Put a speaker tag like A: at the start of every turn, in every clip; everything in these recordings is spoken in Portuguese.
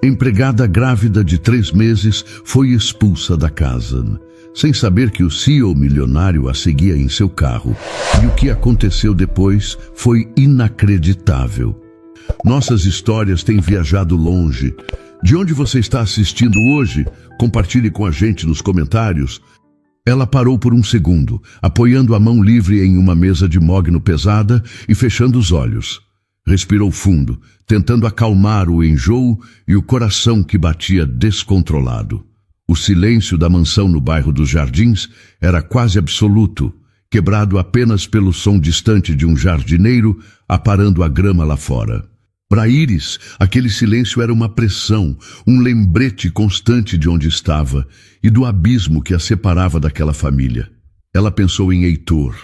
A: Empregada grávida de 3 meses foi expulsa da casa, sem saber que o CEO milionário a seguia em seu carro. E o que aconteceu depois foi inacreditável. Nossas histórias têm viajado longe. De onde você está assistindo hoje? Compartilhe com a gente nos comentários. Ela parou por um segundo, apoiando a mão livre em uma mesa de mogno pesada e fechando os olhos. Respirou fundo, tentando acalmar o enjoo e o coração que batia descontrolado. O silêncio da mansão no bairro dos Jardins era quase absoluto, quebrado apenas pelo som distante de um jardineiro aparando a grama lá fora. Para Iris, aquele silêncio era uma pressão, um lembrete constante de onde estava e do abismo que a separava daquela família. Ela pensou em Heitor,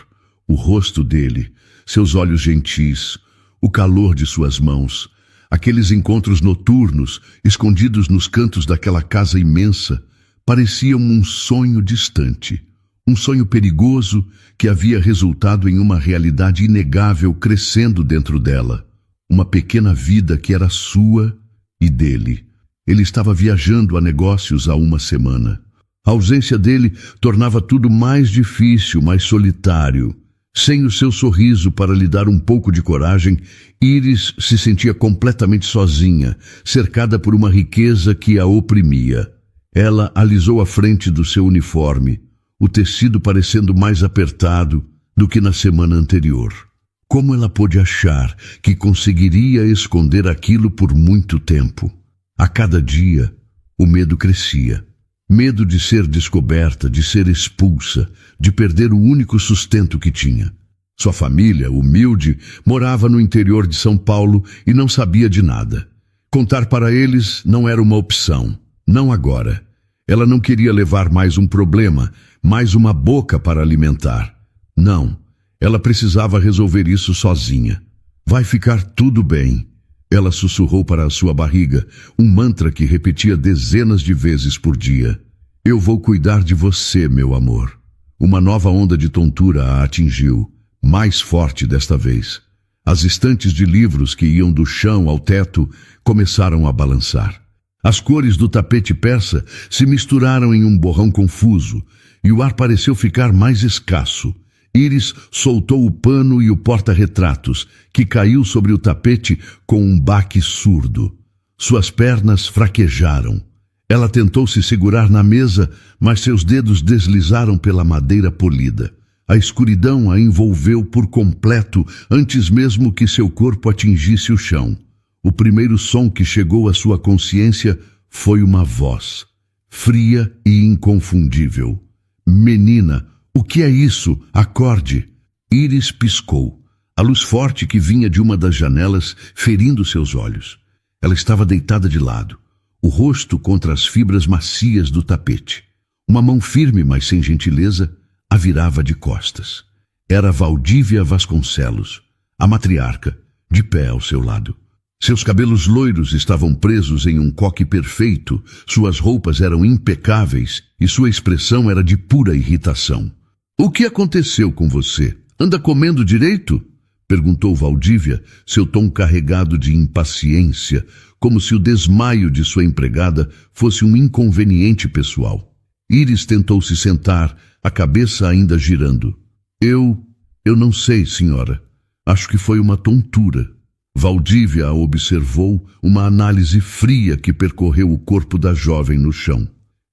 A: o rosto dele, seus olhos gentis, o calor de suas mãos, aqueles encontros noturnos, escondidos nos cantos daquela casa imensa, pareciam um sonho distante, um sonho perigoso que havia resultado em uma realidade inegável crescendo dentro dela. Uma pequena vida que era sua e dele. Ele estava viajando a negócios há uma semana. A ausência dele tornava tudo mais difícil, mais solitário. Sem o seu sorriso para lhe dar um pouco de coragem, Iris se sentia completamente sozinha, cercada por uma riqueza que a oprimia. Ela alisou a frente do seu uniforme, o tecido parecendo mais apertado do que na semana anterior. Como ela pôde achar que conseguiria esconder aquilo por muito tempo? A cada dia, o medo crescia. Medo de ser descoberta, de ser expulsa, de perder o único sustento que tinha. Sua família, humilde, morava no interior de São Paulo e não sabia de nada. Contar para eles não era uma opção, não agora. Ela não queria levar mais um problema, mais uma boca para alimentar. Não. Ela precisava resolver isso sozinha. Vai ficar tudo bem. Ela sussurrou para a sua barriga, um mantra que repetia dezenas de vezes por dia. Eu vou cuidar de você, meu amor. Uma nova onda de tontura a atingiu, mais forte desta vez. As estantes de livros que iam do chão ao teto começaram a balançar. As cores do tapete persa se misturaram em um borrão confuso, e o ar pareceu ficar mais escasso. Iris soltou o pano e o porta-retratos, que caiu sobre o tapete com um baque surdo. Suas pernas fraquejaram. Ela tentou se segurar na mesa, mas seus dedos deslizaram pela madeira polida. A escuridão a envolveu por completo antes mesmo que seu corpo atingisse o chão. O primeiro som que chegou à sua consciência foi uma voz, fria e inconfundível. Menina, o que é isso? Acorde! Iris piscou. A luz forte que vinha de uma das janelas ferindo seus olhos. Ela estava deitada de lado, o rosto contra as fibras macias do tapete. Uma mão firme, mas sem gentileza, a virava de costas. Era Valdívia Vasconcelos, a matriarca, de pé ao seu lado. Seus cabelos loiros estavam presos em um coque perfeito, suas roupas eram impecáveis e sua expressão era de pura irritação. O que aconteceu com você? Anda comendo direito? Perguntou Valdívia, seu tom carregado de impaciência, como se o desmaio de sua empregada fosse um inconveniente pessoal. Iris tentou se sentar, a cabeça ainda girando. Eu não sei, senhora. Acho que foi uma tontura. Valdívia a observou, uma análise fria que percorreu o corpo da jovem no chão.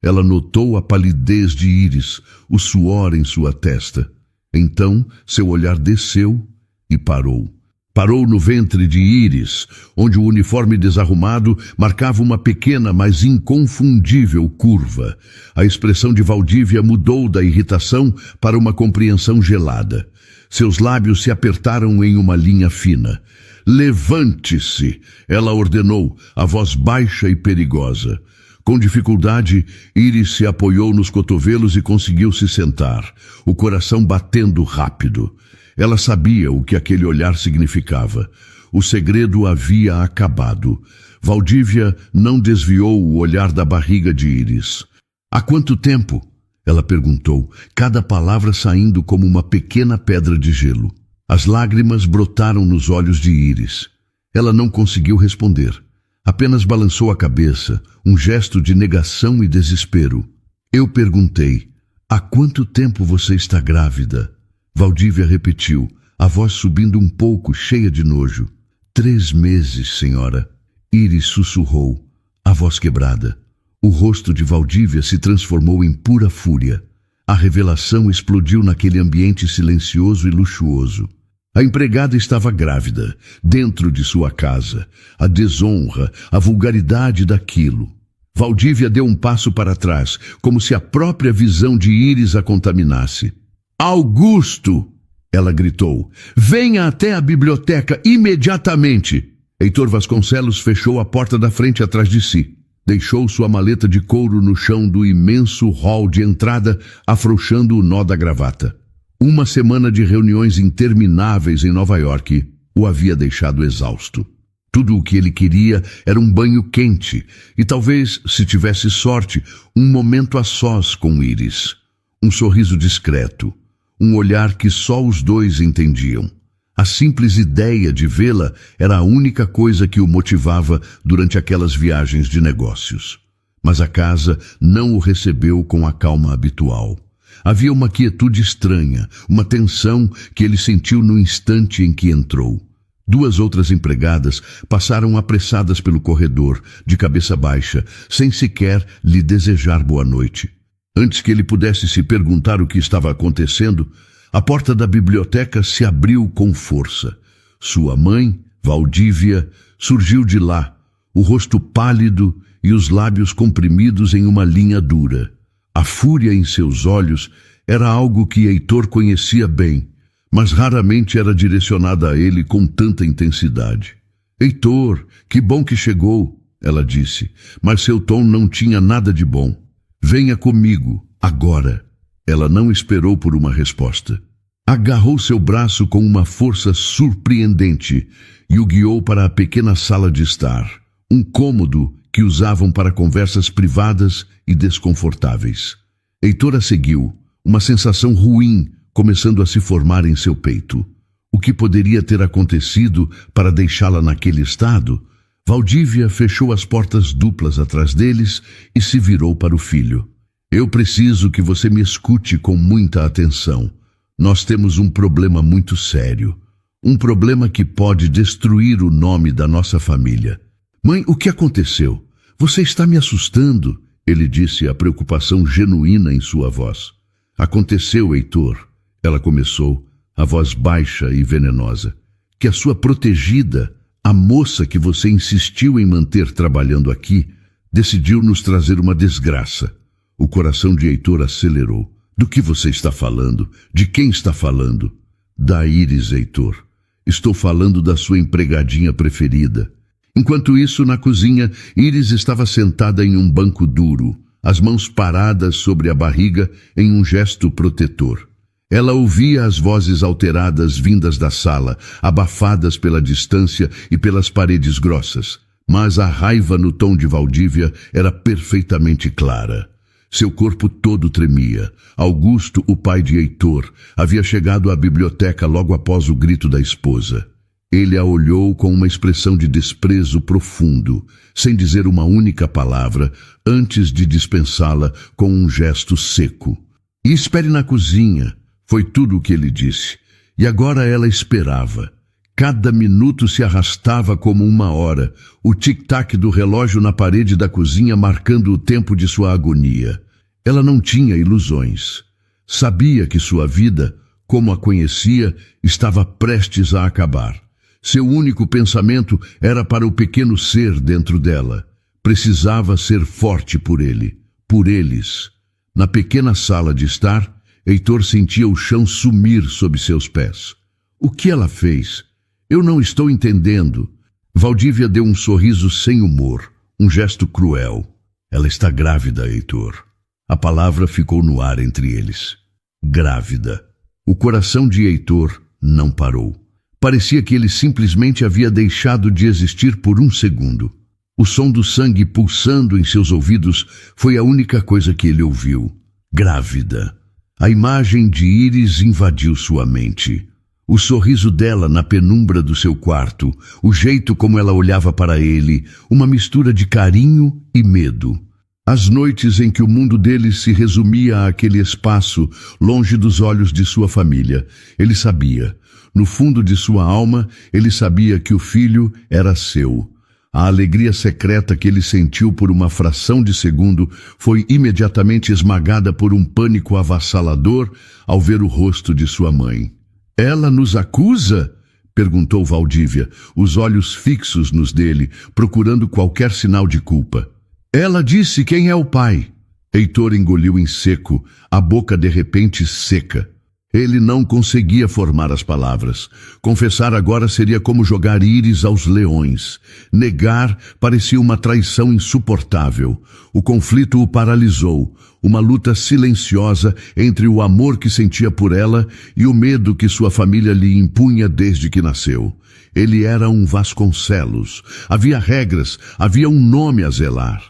A: Ela notou a palidez de Iris, o suor em sua testa. Então, seu olhar desceu e parou. Parou no ventre de Iris, onde o uniforme desarrumado marcava uma pequena, mas inconfundível curva. A expressão de Valdívia mudou da irritação para uma compreensão gelada. Seus lábios se apertaram em uma linha fina. Levante-se, ela ordenou, a voz baixa e perigosa. Com dificuldade, Iris se apoiou nos cotovelos e conseguiu se sentar, o coração batendo rápido. Ela sabia o que aquele olhar significava. O segredo havia acabado. Valdívia não desviou o olhar da barriga de Iris. Há quanto tempo? Ela perguntou, cada palavra saindo como uma pequena pedra de gelo. As lágrimas brotaram nos olhos de Iris. Ela não conseguiu responder. Apenas balançou a cabeça, um gesto de negação e desespero. Eu perguntei: há quanto tempo você está grávida? Valdívia repetiu, a voz subindo um pouco, cheia de nojo. 3 meses, senhora. Íris sussurrou, a voz quebrada. O rosto de Valdívia se transformou em pura fúria. A revelação explodiu naquele ambiente silencioso e luxuoso. A empregada estava grávida, dentro de sua casa. A desonra, a vulgaridade daquilo. Valdívia deu um passo para trás, como se a própria visão de Íris a contaminasse. Augusto! Ela gritou. Venha até a biblioteca imediatamente! Heitor Vasconcelos fechou a porta da frente atrás de si. Deixou sua maleta de couro no chão do imenso hall de entrada, afrouxando o nó da gravata. Uma semana de reuniões intermináveis em Nova York o havia deixado exausto. Tudo o que ele queria era um banho quente e talvez, se tivesse sorte, um momento a sós com Íris. Um sorriso discreto, um olhar que só os dois entendiam. A simples ideia de vê-la era a única coisa que o motivava durante aquelas viagens de negócios. Mas a casa não o recebeu com a calma habitual. Havia uma quietude estranha, uma tensão que ele sentiu no instante em que entrou. 2 outras empregadas passaram apressadas pelo corredor, de cabeça baixa, sem sequer lhe desejar boa noite. Antes que ele pudesse se perguntar o que estava acontecendo, a porta da biblioteca se abriu com força. Sua mãe, Valdívia, surgiu de lá, o rosto pálido e os lábios comprimidos em uma linha dura. A fúria em seus olhos era algo que Heitor conhecia bem, mas raramente era direcionada a ele com tanta intensidade. Heitor, que bom que chegou, ela disse, mas seu tom não tinha nada de bom. Venha comigo, agora. Ela não esperou por uma resposta. Agarrou seu braço com uma força surpreendente e o guiou para a pequena sala de estar, um cômodo que usavam para conversas privadas e desconfortáveis. Heitor a seguiu, uma sensação ruim começando a se formar em seu peito. O que poderia ter acontecido para deixá-la naquele estado? Valdívia fechou as portas duplas atrás deles e se virou para o filho. Eu preciso que você me escute com muita atenção. Nós temos um problema muito sério. Um problema que pode destruir o nome da nossa família. Mãe, o que aconteceu? Você está me assustando, ele disse, a preocupação genuína em sua voz. Aconteceu, Heitor, ela começou, a voz baixa e venenosa, que a sua protegida, a moça que você insistiu em manter trabalhando aqui, decidiu nos trazer uma desgraça. O coração de Heitor acelerou. Do que você está falando? De quem está falando? Da Íris, Heitor. Estou falando da sua empregadinha preferida. Enquanto isso, na cozinha, Íris estava sentada em um banco duro, as mãos paradas sobre a barriga em um gesto protetor. Ela ouvia as vozes alteradas vindas da sala, abafadas pela distância e pelas paredes grossas. Mas a raiva no tom de Valdívia era perfeitamente clara. Seu corpo todo tremia. Augusto, o pai de Heitor, havia chegado à biblioteca logo após o grito da esposa. Ele a olhou com uma expressão de desprezo profundo, sem dizer uma única palavra, antes de dispensá-la com um gesto seco. E espere na cozinha, foi tudo o que ele disse. E agora ela esperava. Cada minuto se arrastava como 1 hora, o tic-tac do relógio na parede da cozinha marcando o tempo de sua agonia. Ela não tinha ilusões. Sabia que sua vida, como a conhecia, estava prestes a acabar. Seu único pensamento era para o pequeno ser dentro dela. Precisava ser forte por ele, por eles. Na pequena sala de estar, Heitor sentia o chão sumir sob seus pés. O que ela fez? Eu não estou entendendo. Valdívia deu um sorriso sem humor, um gesto cruel. Ela está grávida, Heitor. A palavra ficou no ar entre eles. Grávida. O coração de Heitor não parou. Parecia que ele simplesmente havia deixado de existir por 1 segundo. O som do sangue pulsando em seus ouvidos foi a única coisa que ele ouviu. Grávida. A imagem de Íris invadiu sua mente. O sorriso dela na penumbra do seu quarto, o jeito como ela olhava para ele, uma mistura de carinho e medo. As noites em que o mundo dele se resumia àquele espaço, longe dos olhos de sua família, ele sabia. No fundo de sua alma, ele sabia que o filho era seu. A alegria secreta que ele sentiu por uma fração de segundo foi imediatamente esmagada por um pânico avassalador ao ver o rosto de sua mãe. "Ela nos acusa?" perguntou Valdívia, os olhos fixos nos dele, procurando qualquer sinal de culpa. "Ela disse quem é o pai." Heitor engoliu em seco, a boca de repente seca. Ele não conseguia formar as palavras. Confessar agora seria como jogar íris aos leões. Negar parecia uma traição insuportável. O conflito o paralisou, uma luta silenciosa entre o amor que sentia por ela e o medo que sua família lhe impunha desde que nasceu. Ele era um Vasconcelos. Havia regras, havia um nome a zelar.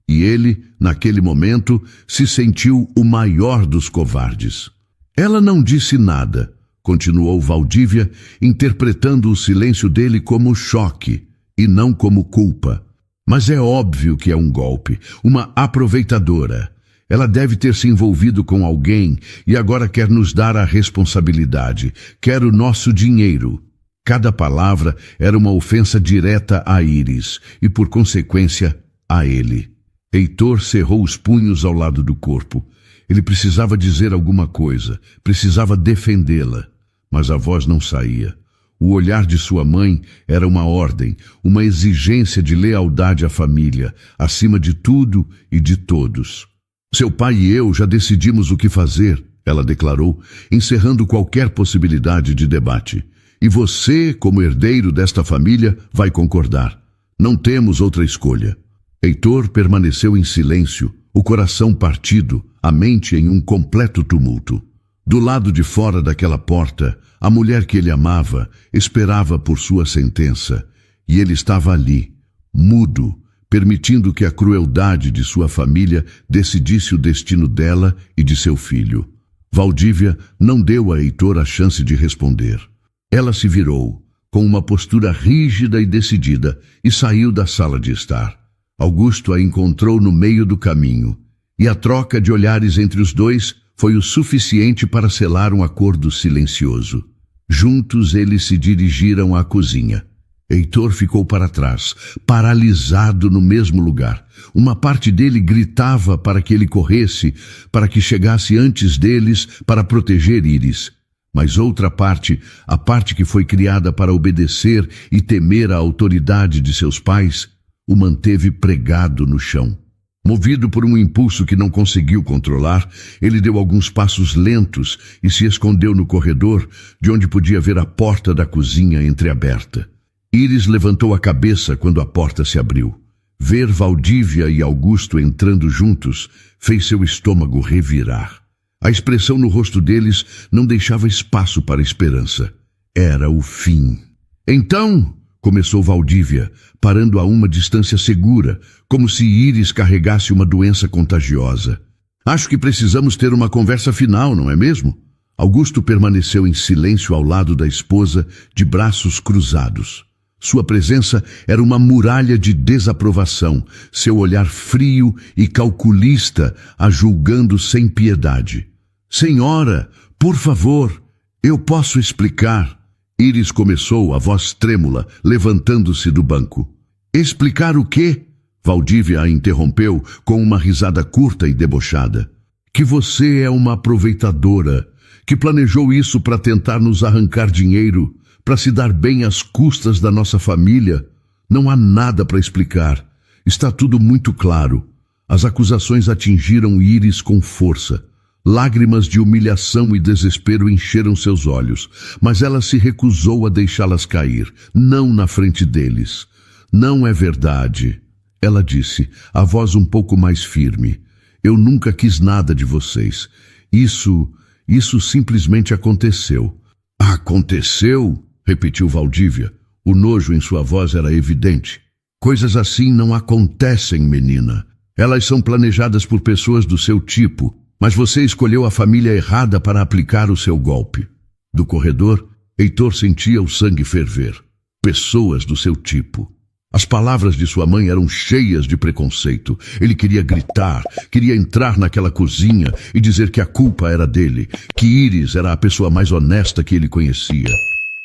A: E ele, naquele momento, se sentiu o maior dos covardes. "Ela não disse nada", continuou Valdívia, interpretando o silêncio dele como choque e não como culpa. "Mas é óbvio que é um golpe, uma aproveitadora. Ela deve ter se envolvido com alguém e agora quer nos dar a responsabilidade, quer o nosso dinheiro." Cada palavra era uma ofensa direta a Íris e, por consequência, a ele. Heitor cerrou os punhos ao lado do corpo. Ele precisava dizer alguma coisa, precisava defendê-la, mas a voz não saía. O olhar de sua mãe era uma ordem, uma exigência de lealdade à família, acima de tudo e de todos. "Seu pai e eu já decidimos o que fazer", ela declarou, encerrando qualquer possibilidade de debate. "E você, como herdeiro desta família, vai concordar. Não temos outra escolha." Heitor permaneceu em silêncio, o coração partido, a mente em um completo tumulto. Do lado de fora daquela porta, a mulher que ele amava esperava por sua sentença, e ele estava ali, mudo, permitindo que a crueldade de sua família decidisse o destino dela e de seu filho. Valdívia não deu a Heitor a chance de responder. Ela se virou, com uma postura rígida e decidida, e saiu da sala de estar. Augusto a encontrou no meio do caminho, e a troca de olhares entre os dois foi o suficiente para selar um acordo silencioso. Juntos eles se dirigiram à cozinha. Heitor ficou para trás, paralisado no mesmo lugar. Uma parte dele gritava para que ele corresse, para que chegasse antes deles para proteger Íris. Mas outra parte, a parte que foi criada para obedecer e temer a autoridade de seus pais, o manteve pregado no chão. Movido por um impulso que não conseguiu controlar, ele deu alguns passos lentos e se escondeu no corredor, de onde podia ver a porta da cozinha entreaberta. Íris levantou a cabeça quando a porta se abriu. Ver Valdívia e Augusto entrando juntos fez seu estômago revirar. A expressão no rosto deles não deixava espaço para esperança. Era o fim. "Então", começou Valdívia, parando a uma distância segura, como se Íris carregasse uma doença contagiosa. "Acho que precisamos ter uma conversa final, não é mesmo?" Augusto permaneceu em silêncio ao lado da esposa, de braços cruzados. Sua presença era uma muralha de desaprovação, seu olhar frio e calculista a julgando sem piedade. "Senhora, por favor, eu posso explicar." Íris começou, a voz trêmula, levantando-se do banco. "Explicar o quê?" Valdívia a interrompeu com uma risada curta e debochada. "Que você é uma aproveitadora, que planejou isso para tentar nos arrancar dinheiro, para se dar bem às custas da nossa família. Não há nada para explicar. Está tudo muito claro." As acusações atingiram Íris com força. Lágrimas de humilhação e desespero encheram seus olhos, mas ela se recusou a deixá-las cair, não na frente deles. "Não é verdade", ela disse, a voz um pouco mais firme. "Eu nunca quis nada de vocês. Isso simplesmente aconteceu." "Aconteceu?" repetiu Valdívia. O nojo em sua voz era evidente. "Coisas assim não acontecem, menina. Elas são planejadas por pessoas do seu tipo, mas você escolheu a família errada para aplicar o seu golpe." Do corredor, Heitor sentia o sangue ferver. Pessoas do seu tipo. As palavras de sua mãe eram cheias de preconceito. Ele queria gritar, queria entrar naquela cozinha e dizer que a culpa era dele, que Iris era a pessoa mais honesta que ele conhecia.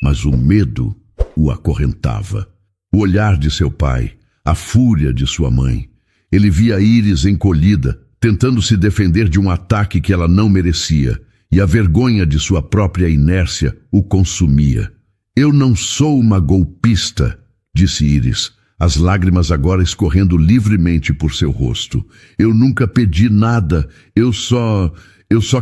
A: Mas o medo o acorrentava. O olhar de seu pai, a fúria de sua mãe. Ele via Iris encolhida, tentando se defender de um ataque que ela não merecia, e a vergonha de sua própria inércia o consumia. Eu não sou uma golpista, disse Iris, as lágrimas agora escorrendo livremente por seu rosto. Eu nunca pedi nada, eu só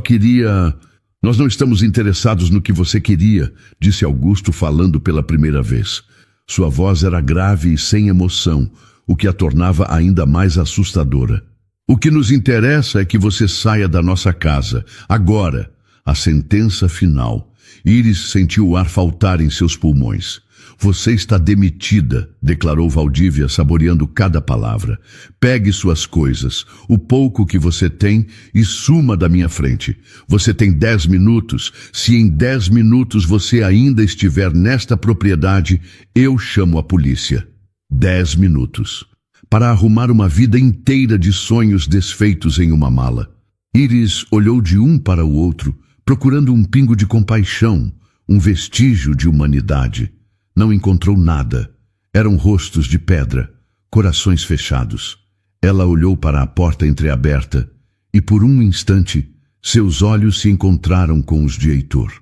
A: queria... Nós não estamos interessados no que você queria, disse Augusto falando pela primeira vez. Sua voz era grave e sem emoção, o que a tornava ainda mais assustadora. O que nos interessa é que você saia da nossa casa, agora. A sentença final. Iris sentiu o ar faltar em seus pulmões. Você está demitida, declarou Valdívia, saboreando cada palavra. Pegue suas coisas, o pouco que você tem, e suma da minha frente. Você tem 10 minutos. Se em 10 minutos você ainda estiver nesta propriedade, eu chamo a polícia. 10 minutos. Para arrumar uma vida inteira de sonhos desfeitos em uma mala. Iris olhou de um para o outro, procurando um pingo de compaixão, um vestígio de humanidade. Não encontrou nada. Eram rostos de pedra, corações fechados. Ela olhou para a porta entreaberta e, por um instante, seus olhos se encontraram com os de Heitor.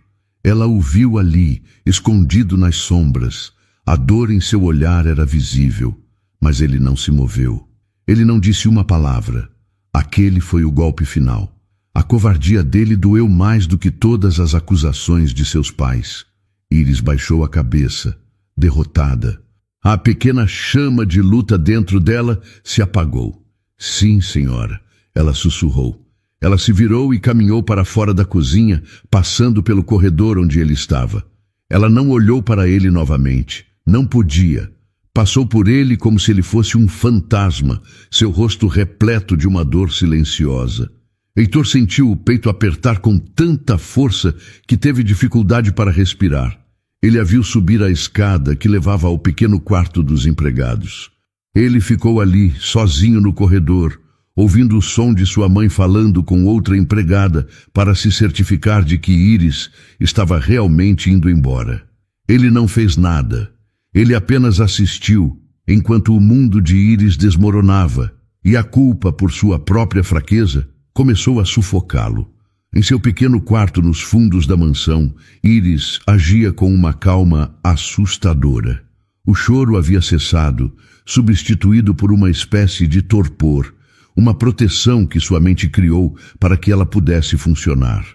A: Ela o viu ali, escondido nas sombras. A dor em seu olhar era visível, mas ele não se moveu. Ele não disse uma palavra. Aquele foi o golpe final. A covardia dele doeu mais do que todas as acusações de seus pais. Iris baixou a cabeça, derrotada. A pequena chama de luta dentro dela se apagou. Sim, senhora, ela sussurrou. Ela se virou e caminhou para fora da cozinha, passando pelo corredor onde ele estava. Ela não olhou para ele novamente. Não podia. Passou por ele como se ele fosse um fantasma, seu rosto repleto de uma dor silenciosa. Heitor sentiu o peito apertar com tanta força que teve dificuldade para respirar. Ele a viu subir a escada que levava ao pequeno quarto dos empregados. Ele ficou ali, sozinho no corredor, ouvindo o som de sua mãe falando com outra empregada para se certificar de que Iris estava realmente indo embora. Ele não fez nada. Ele apenas assistiu, enquanto o mundo de Iris desmoronava, e a culpa por sua própria fraqueza começou a sufocá-lo. Em seu pequeno quarto nos fundos da mansão, Iris agia com uma calma assustadora. O choro havia cessado, substituído por uma espécie de torpor, uma proteção que sua mente criou para que ela pudesse funcionar.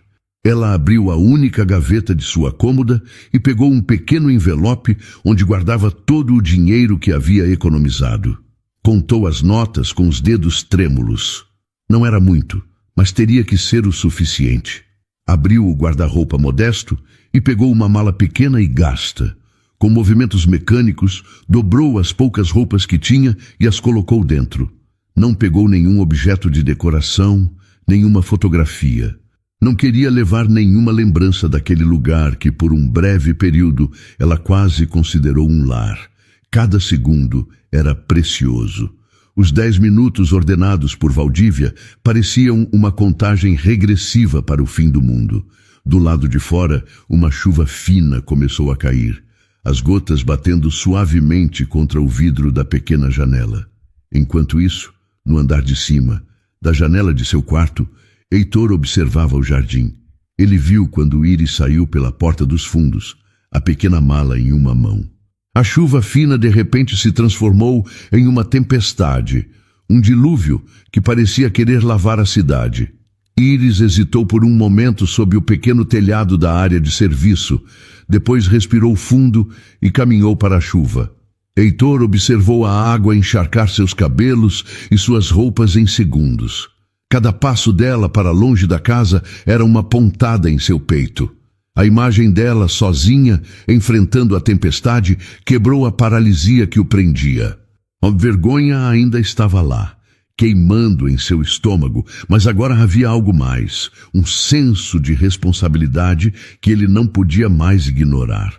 A: Ela abriu a única gaveta de sua cômoda e pegou um pequeno envelope onde guardava todo o dinheiro que havia economizado. Contou as notas com os dedos trêmulos. Não era muito, mas teria que ser o suficiente. Abriu o guarda-roupa modesto e pegou uma mala pequena e gasta. Com movimentos mecânicos, dobrou as poucas roupas que tinha e as colocou dentro. Não pegou nenhum objeto de decoração, nenhuma fotografia. Não queria levar nenhuma lembrança daquele lugar que, por um breve período, ela quase considerou um lar. Cada segundo era precioso. Os 10 minutos ordenados por Valdívia pareciam uma contagem regressiva para o fim do mundo. Do lado de fora, uma chuva fina começou a cair, as gotas batendo suavemente contra o vidro da pequena janela. Enquanto isso, no andar de cima, da janela de seu quarto, Heitor observava o jardim. Ele viu quando Iris saiu pela porta dos fundos, a pequena mala em uma mão. A chuva fina de repente se transformou em uma tempestade, um dilúvio que parecia querer lavar a cidade. Iris hesitou por um momento sob o pequeno telhado da área de serviço, depois respirou fundo e caminhou para a chuva. Heitor observou a água encharcar seus cabelos e suas roupas em segundos. Cada passo dela para longe da casa era uma pontada em seu peito. A imagem dela, sozinha, enfrentando a tempestade, quebrou a paralisia que o prendia. A vergonha ainda estava lá. queimando em seu estômago, mas agora havia algo mais, um senso de responsabilidade que ele não podia mais ignorar.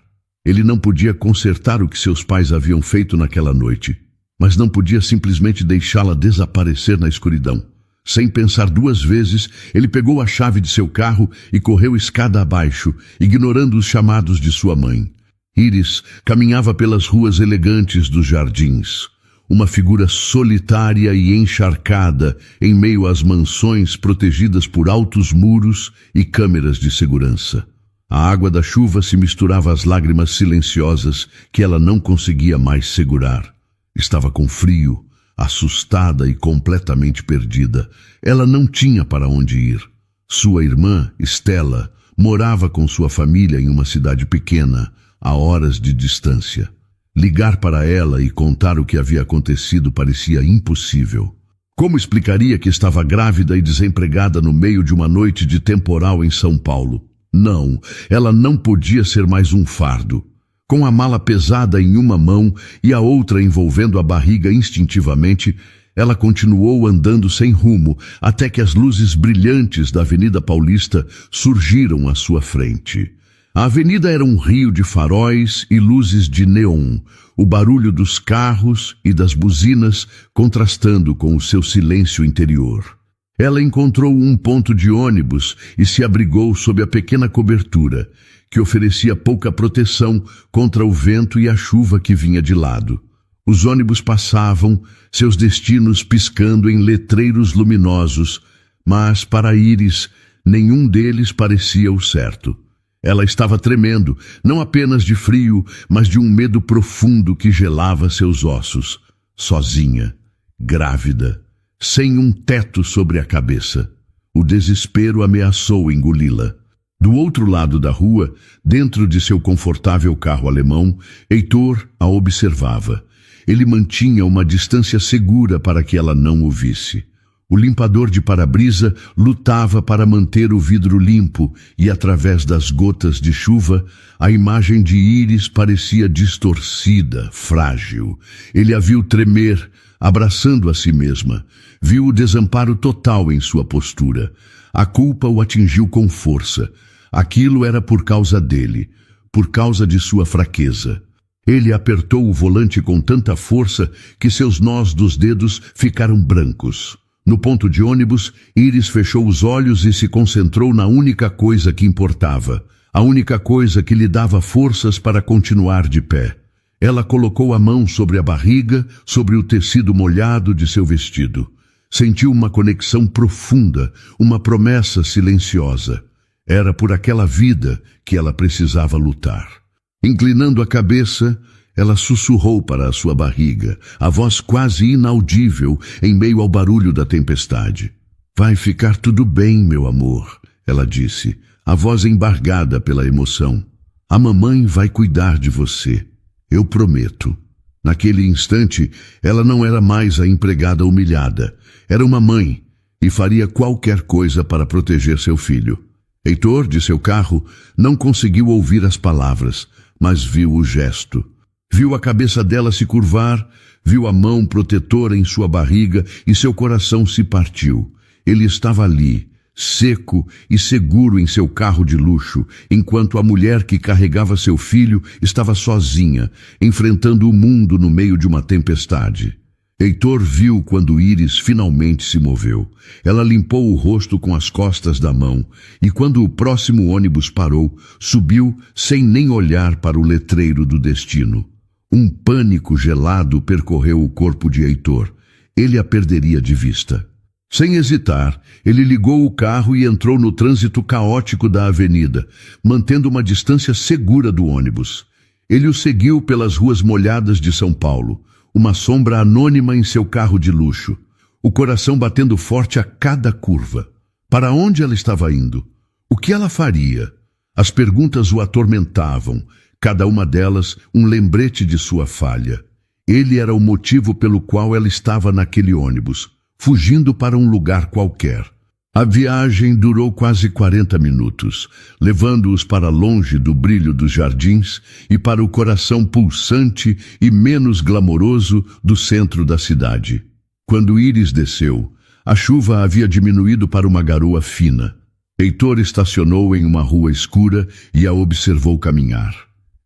A: Ele não podia consertar o que seus pais haviam feito naquela noite, mas não podia simplesmente deixá-la desaparecer na escuridão. Sem pensar duas vezes, ele pegou a chave de seu carro e correu escada abaixo, ignorando os chamados de sua mãe. Iris caminhava pelas ruas elegantes dos jardins, uma figura solitária e encharcada em meio às mansões protegidas por altos muros e câmeras de segurança. A água da chuva se misturava às lágrimas silenciosas que ela não conseguia mais segurar. Estava com frio, assustada e completamente perdida. Ela não tinha para onde ir. Sua irmã, Stella, morava com sua família em uma cidade pequena, a horas de distância. Ligar para ela e contar o que havia acontecido parecia impossível. Como explicaria que estava grávida e desempregada no meio de uma noite de temporal em São Paulo? Não, ela não podia ser mais um fardo. Com a mala pesada em uma mão e a outra envolvendo a barriga instintivamente, ela continuou andando sem rumo até que as luzes brilhantes da Avenida Paulista surgiram à sua frente. A avenida era um rio de faróis e luzes de neon, o barulho dos carros e das buzinas contrastando com o seu silêncio interior. Ela encontrou um ponto de ônibus e se abrigou sob a pequena cobertura, que oferecia pouca proteção contra o vento e a chuva que vinha de lado. Os ônibus passavam, seus destinos piscando em letreiros luminosos, mas para Iris nenhum deles parecia o certo. Ela estava tremendo, não apenas de frio, mas de um medo profundo que gelava seus ossos. Sozinha, grávida, sem um teto sobre a cabeça. O desespero ameaçou engoli-la. Do outro lado da rua, dentro de seu confortável carro alemão, Heitor a observava. Ele mantinha uma distância segura para que ela não o visse. O limpador de para-brisa lutava para manter o vidro limpo e, através das gotas de chuva, a imagem de Iris parecia distorcida, frágil. Ele a viu tremer, abraçando a si mesma. Viu o desamparo total em sua postura. A culpa o atingiu com força. Aquilo era por causa dele, por causa de sua fraqueza. Ele apertou o volante com tanta força que seus nós dos dedos ficaram brancos. No ponto de ônibus, Iris fechou os olhos e se concentrou na única coisa que importava, a única coisa que lhe dava forças para continuar de pé. Ela colocou a mão sobre a barriga, sobre o tecido molhado de seu vestido. Sentiu uma conexão profunda, uma promessa silenciosa. Era por aquela vida que ela precisava lutar. Inclinando a cabeça, ela sussurrou para a sua barriga, a voz quase inaudível em meio ao barulho da tempestade. Vai ficar tudo bem, meu amor, ela disse, a voz embargada pela emoção. A mamãe vai cuidar de você. Eu prometo. Naquele instante, ela não era mais a empregada humilhada. Era uma mãe e faria qualquer coisa para proteger seu filho. Heitor, de seu carro, não conseguiu ouvir as palavras, mas viu o gesto. Viu a cabeça dela se curvar, viu a mão protetora em sua barriga e seu coração se partiu. Ele estava ali, seco e seguro em seu carro de luxo, enquanto a mulher que carregava seu filho estava sozinha, enfrentando o mundo no meio de uma tempestade. Heitor viu quando Iris finalmente se moveu. Ela limpou o rosto com as costas da mão e, quando o próximo ônibus parou, subiu sem nem olhar para o letreiro do destino. Um pânico gelado percorreu o corpo de Heitor. Ele a perderia de vista. Sem hesitar, ele ligou o carro e entrou no trânsito caótico da avenida, mantendo uma distância segura do ônibus. Ele o seguiu pelas ruas molhadas de São Paulo, uma sombra anônima em seu carro de luxo, o coração batendo forte a cada curva. Para onde ela estava indo? O que ela faria? As perguntas o atormentavam, cada uma delas um lembrete de sua falha. Ele era o motivo pelo qual ela estava naquele ônibus, fugindo para um lugar qualquer. A viagem durou quase 40 minutos, levando-os para longe do brilho dos jardins e para o coração pulsante e menos glamouroso do centro da cidade. Quando Íris desceu, a chuva havia diminuído para uma garoa fina. Heitor estacionou em uma rua escura e a observou caminhar.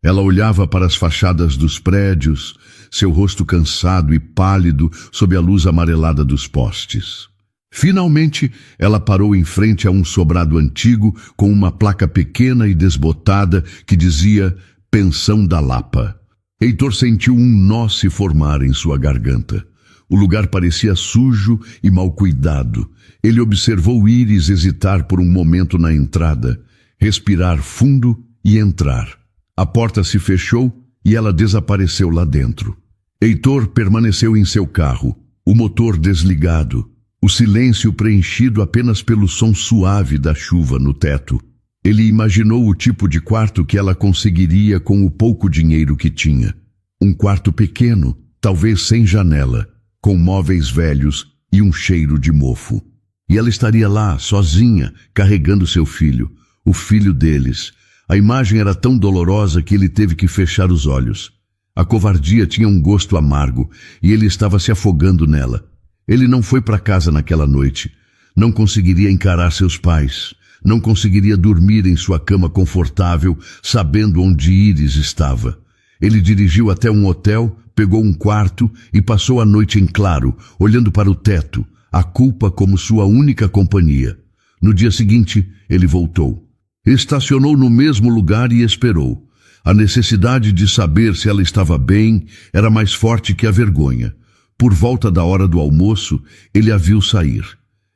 A: Ela olhava para as fachadas dos prédios, seu rosto cansado e pálido sob a luz amarelada dos postes. Finalmente, ela parou em frente a um sobrado antigo com uma placa pequena e desbotada que dizia Pensão da Lapa. Heitor sentiu um nó se formar em sua garganta. O lugar parecia sujo e mal cuidado. Ele observou Íris hesitar por um momento na entrada, respirar fundo e entrar. A porta se fechou e ela desapareceu lá dentro. Heitor permaneceu em seu carro, o motor desligado, o silêncio preenchido apenas pelo som suave da chuva no teto. Ele imaginou o tipo de quarto que ela conseguiria com o pouco dinheiro que tinha. Um quarto pequeno, talvez sem janela, com móveis velhos e um cheiro de mofo. E ela estaria lá, sozinha, carregando seu filho, o filho deles. A imagem era tão dolorosa que ele teve que fechar os olhos. A covardia tinha um gosto amargo e ele estava se afogando nela. Ele não foi para casa naquela noite. Não conseguiria encarar seus pais. Não conseguiria dormir em sua cama confortável, sabendo onde Íris estava. Ele dirigiu até um hotel, pegou um quarto e passou a noite em claro, olhando para o teto, a culpa como sua única companhia. No dia seguinte, ele voltou. Estacionou no mesmo lugar e esperou. A necessidade de saber se ela estava bem era mais forte que a vergonha. Por volta da hora do almoço, ele a viu sair.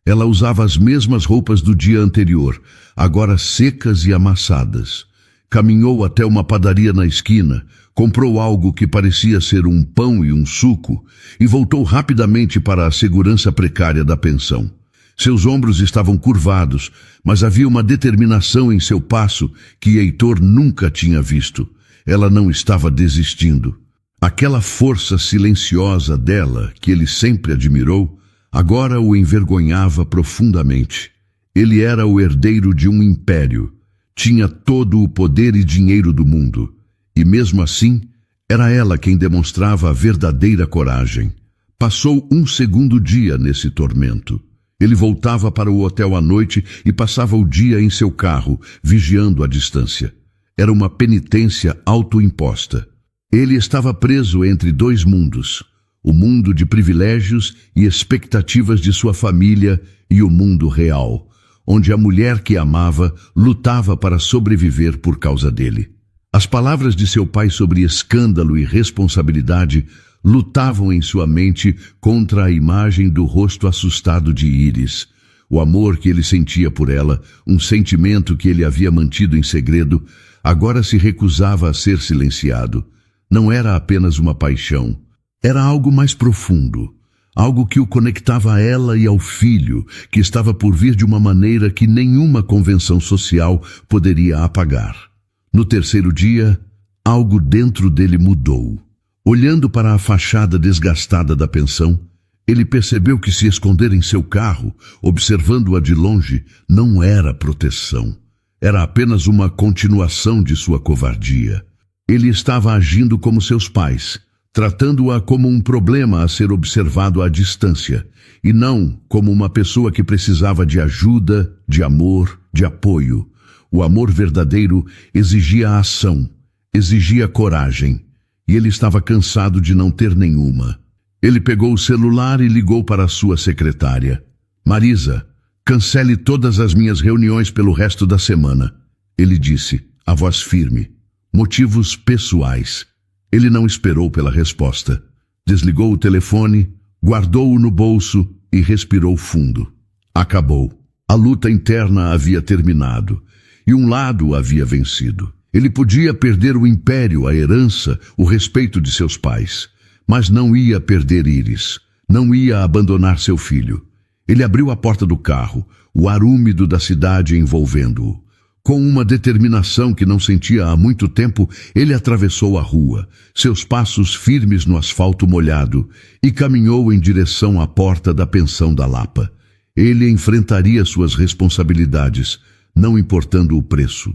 A: Ela usava as mesmas roupas do dia anterior, agora secas e amassadas. Caminhou até uma padaria na esquina, comprou algo que parecia ser um pão e um suco e voltou rapidamente para a segurança precária da pensão. Seus ombros estavam curvados, mas havia uma determinação em seu passo que Heitor nunca tinha visto. Ela não estava desistindo. Aquela força silenciosa dela, que ele sempre admirou, agora o envergonhava profundamente. Ele era o herdeiro de um império. Tinha todo o poder e dinheiro do mundo. E mesmo assim, era ela quem demonstrava a verdadeira coragem. Passou um segundo dia nesse tormento. Ele voltava para o hotel à noite e passava o dia em seu carro, vigiando a distância. Era uma penitência autoimposta. Ele estava preso entre dois mundos, o mundo de privilégios e expectativas de sua família e o mundo real, onde a mulher que amava lutava para sobreviver por causa dele. As palavras de seu pai sobre escândalo e responsabilidade lutavam em sua mente contra a imagem do rosto assustado de Íris. O amor que ele sentia por ela, um sentimento que ele havia mantido em segredo, agora se recusava a ser silenciado. Não era apenas uma paixão, era algo mais profundo, algo que o conectava a ela e ao filho, que estava por vir de uma maneira que nenhuma convenção social poderia apagar. No terceiro dia, algo dentro dele mudou. Olhando para a fachada desgastada da pensão, ele percebeu que se esconder em seu carro, observando-a de longe, não era proteção. Era apenas uma continuação de sua covardia. Ele estava agindo como seus pais, tratando-a como um problema a ser observado à distância, e não como uma pessoa que precisava de ajuda, de amor, de apoio. O amor verdadeiro exigia ação, exigia coragem. E ele estava cansado de não ter nenhuma. Ele pegou o celular e ligou para a sua secretária. Marisa, cancele todas as minhas reuniões pelo resto da semana. Ele disse, a voz firme. Motivos pessoais. Ele não esperou pela resposta. Desligou o telefone, guardou-o no bolso e respirou fundo. Acabou. A luta interna havia terminado e um lado havia vencido. Ele podia perder o império, a herança, o respeito de seus pais, mas não ia perder Íris, não ia abandonar seu filho. Ele abriu a porta do carro, o ar úmido da cidade envolvendo-o. Com uma determinação que não sentia há muito tempo, ele atravessou a rua, seus passos firmes no asfalto molhado, e caminhou em direção à porta da pensão da Lapa. Ele enfrentaria suas responsabilidades, não importando o preço.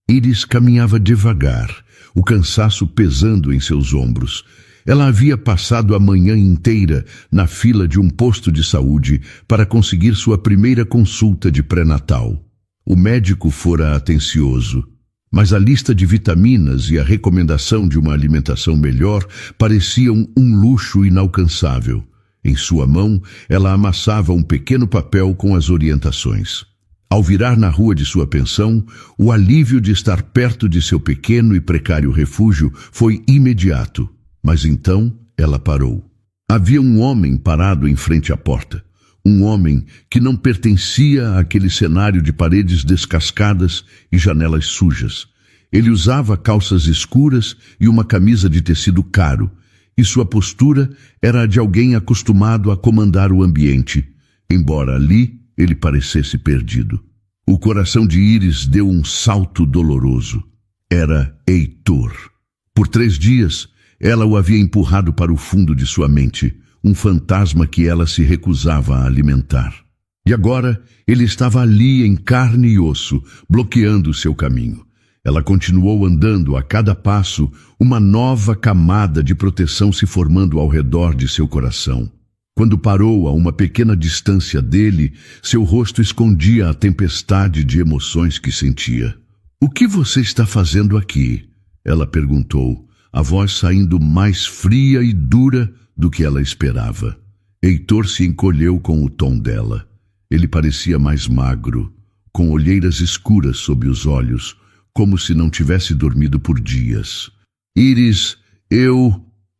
A: Íris caminhava devagar, o cansaço pesando em seus ombros. Ela havia passado a manhã inteira na fila de um posto de saúde para conseguir sua primeira consulta de pré-natal. O médico fora atencioso, mas a lista de vitaminas e a recomendação de uma alimentação melhor pareciam um luxo inalcançável. Em sua mão, ela amassava um pequeno papel com as orientações. Ao virar na rua de sua pensão, o alívio de estar perto de seu pequeno e precário refúgio foi imediato. Mas então ela parou. Havia um homem parado em frente à porta. Um homem que não pertencia àquele cenário de paredes descascadas e janelas sujas. Ele usava calças escuras e uma camisa de tecido caro, e sua postura era a de alguém acostumado a comandar o ambiente, embora ali ele parecesse perdido. O coração de Iris deu um salto doloroso. Era Heitor. Por 3 dias, ela o havia empurrado para o fundo de sua mente, um fantasma que ela se recusava a alimentar. E agora ele estava ali em carne e osso, bloqueando seu caminho. Ela continuou andando a cada passo, uma nova camada de proteção se formando ao redor de seu coração. Quando parou a uma pequena distância dele, seu rosto escondia a tempestade de emoções que sentia. "O que você está fazendo aqui?" ela perguntou, a voz saindo mais fria e dura do que ela esperava. Heitor se encolheu com o tom dela. Ele parecia mais magro, com olheiras escuras sob os olhos, como se não tivesse dormido por dias. "Iris,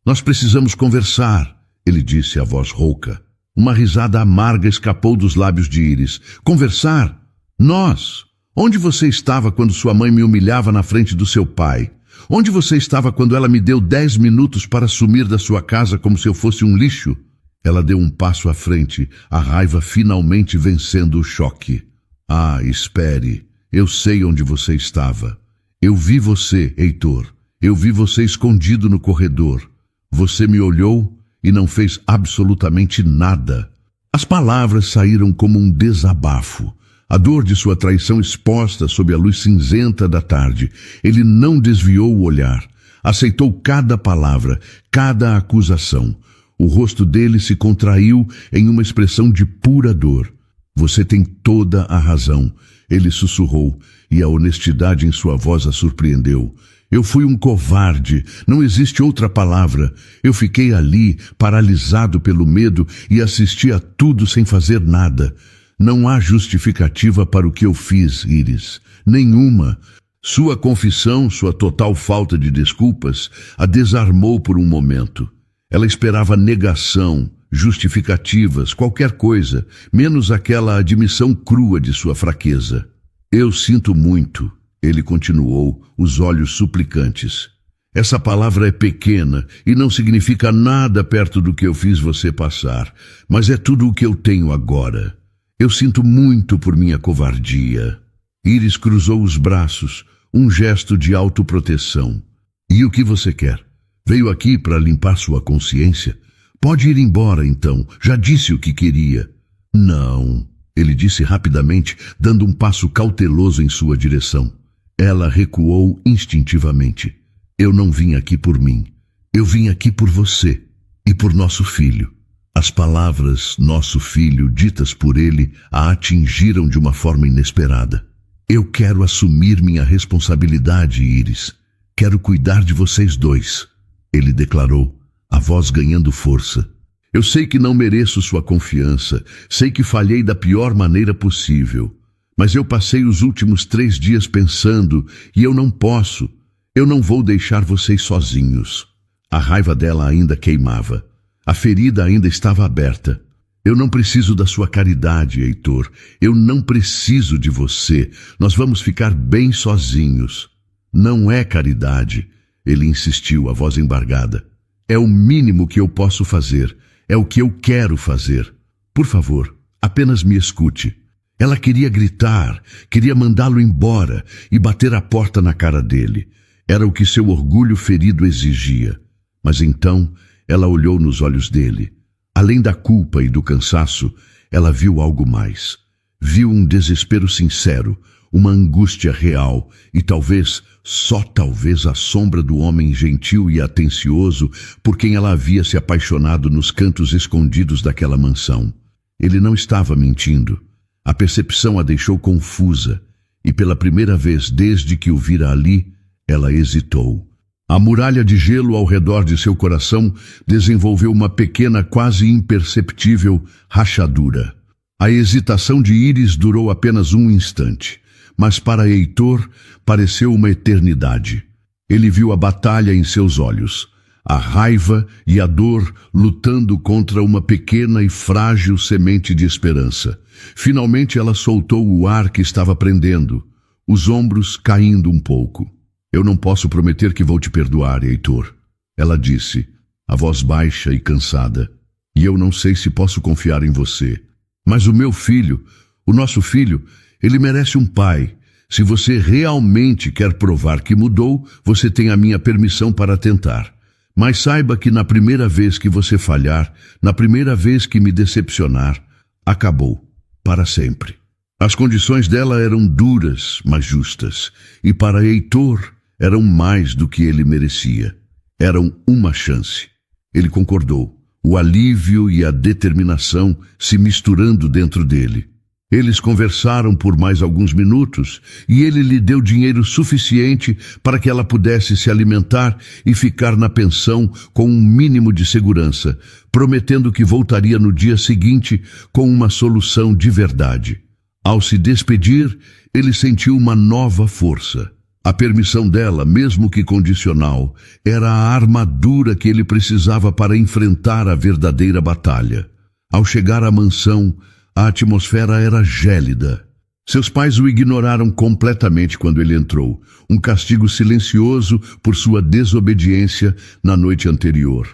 A: nós precisamos conversar", ele disse a voz rouca. Uma risada amarga escapou dos lábios de Iris. "Conversar? Nós? Onde você estava quando sua mãe me humilhava na frente do seu pai? Onde você estava quando ela me deu 10 minutos para sumir da sua casa como se eu fosse um lixo?" Ela deu um passo à frente, a raiva finalmente vencendo o choque. "Ah, espere. Eu sei onde você estava. Eu vi você, Heitor. Eu vi você escondido no corredor. Você me olhou e não fez absolutamente nada." As palavras saíram como um desabafo. A dor de sua traição exposta sob a luz cinzenta da tarde. Ele não desviou o olhar. Aceitou cada palavra, cada acusação. O rosto dele se contraiu em uma expressão de pura dor. "Você tem toda a razão", ele sussurrou, e a honestidade em sua voz a surpreendeu. "Eu fui um covarde, não existe outra palavra. Eu fiquei ali, paralisado pelo medo, e assisti a tudo sem fazer nada. Não há justificativa para o que eu fiz, Iris. Nenhuma. Sua confissão, sua total falta de desculpas, a desarmou por um momento. Ela esperava negação, justificativas, qualquer coisa, menos aquela admissão crua de sua fraqueza. "Eu sinto muito", ele continuou, os olhos suplicantes. "Essa palavra é pequena e não significa nada perto do que eu fiz você passar, mas é tudo o que eu tenho agora. Eu sinto muito por minha covardia." Iris cruzou os braços, um gesto de autoproteção. "E o que você quer? Veio aqui para limpar sua consciência? Pode ir embora então, já disse o que queria." "Não", ele disse rapidamente, dando um passo cauteloso em sua direção. Ela recuou instintivamente. "Eu não vim aqui por mim. Eu vim aqui por você e por nosso filho." As palavras "nosso filho" ditas por ele a atingiram de uma forma inesperada. "Eu quero assumir minha responsabilidade, Iris. Quero cuidar de vocês dois", ele declarou, a voz ganhando força. "Eu sei que não mereço sua confiança, sei que falhei da pior maneira possível, mas eu passei os últimos 3 dias pensando e eu não vou deixar vocês sozinhos." A raiva dela ainda queimava. A ferida ainda estava aberta. "Eu não preciso da sua caridade, Heitor. Eu não preciso de você. Nós vamos ficar bem sozinhos." "Não é caridade", ele insistiu, a voz embargada. "É o mínimo que eu posso fazer. É o que eu quero fazer. Por favor, apenas me escute." Ela queria gritar, queria mandá-lo embora e bater a porta na cara dele. Era o que seu orgulho ferido exigia. Mas então ela olhou nos olhos dele. Além da culpa e do cansaço, ela viu algo mais. Viu um desespero sincero, uma angústia real e talvez, só talvez, a sombra do homem gentil e atencioso por quem ela havia se apaixonado nos cantos escondidos daquela mansão. Ele não estava mentindo. A percepção a deixou confusa e pela primeira vez desde que o vira ali, ela hesitou. A muralha de gelo ao redor de seu coração desenvolveu uma pequena, quase imperceptível rachadura. A hesitação de Íris durou apenas um instante, mas para Heitor pareceu uma eternidade. Ele viu a batalha em seus olhos, a raiva e a dor lutando contra uma pequena e frágil semente de esperança. Finalmente ela soltou o ar que estava prendendo, os ombros caindo um pouco. Eu não posso prometer que vou te perdoar, Heitor, ela disse, a voz baixa e cansada. E eu não sei se posso confiar em você. Mas o meu filho, o nosso filho, ele merece um pai. Se você realmente quer provar que mudou, você tem a minha permissão para tentar. Mas saiba que na primeira vez que você falhar, na primeira vez que me decepcionar, acabou, para sempre. As condições dela eram duras, mas justas, e para Heitor eram mais do que ele merecia. Eram uma chance. Ele concordou, o alívio e a determinação se misturando dentro dele. Eles conversaram por mais alguns minutos e ele lhe deu dinheiro suficiente para que ela pudesse se alimentar e ficar na pensão com um mínimo de segurança, prometendo que voltaria no dia seguinte com uma solução de verdade. Ao se despedir, ele sentiu uma nova força. A permissão dela, mesmo que condicional, era a armadura que ele precisava para enfrentar a verdadeira batalha. Ao chegar à mansão, a atmosfera era gélida. Seus pais o ignoraram completamente quando ele entrou, um castigo silencioso por sua desobediência na noite anterior.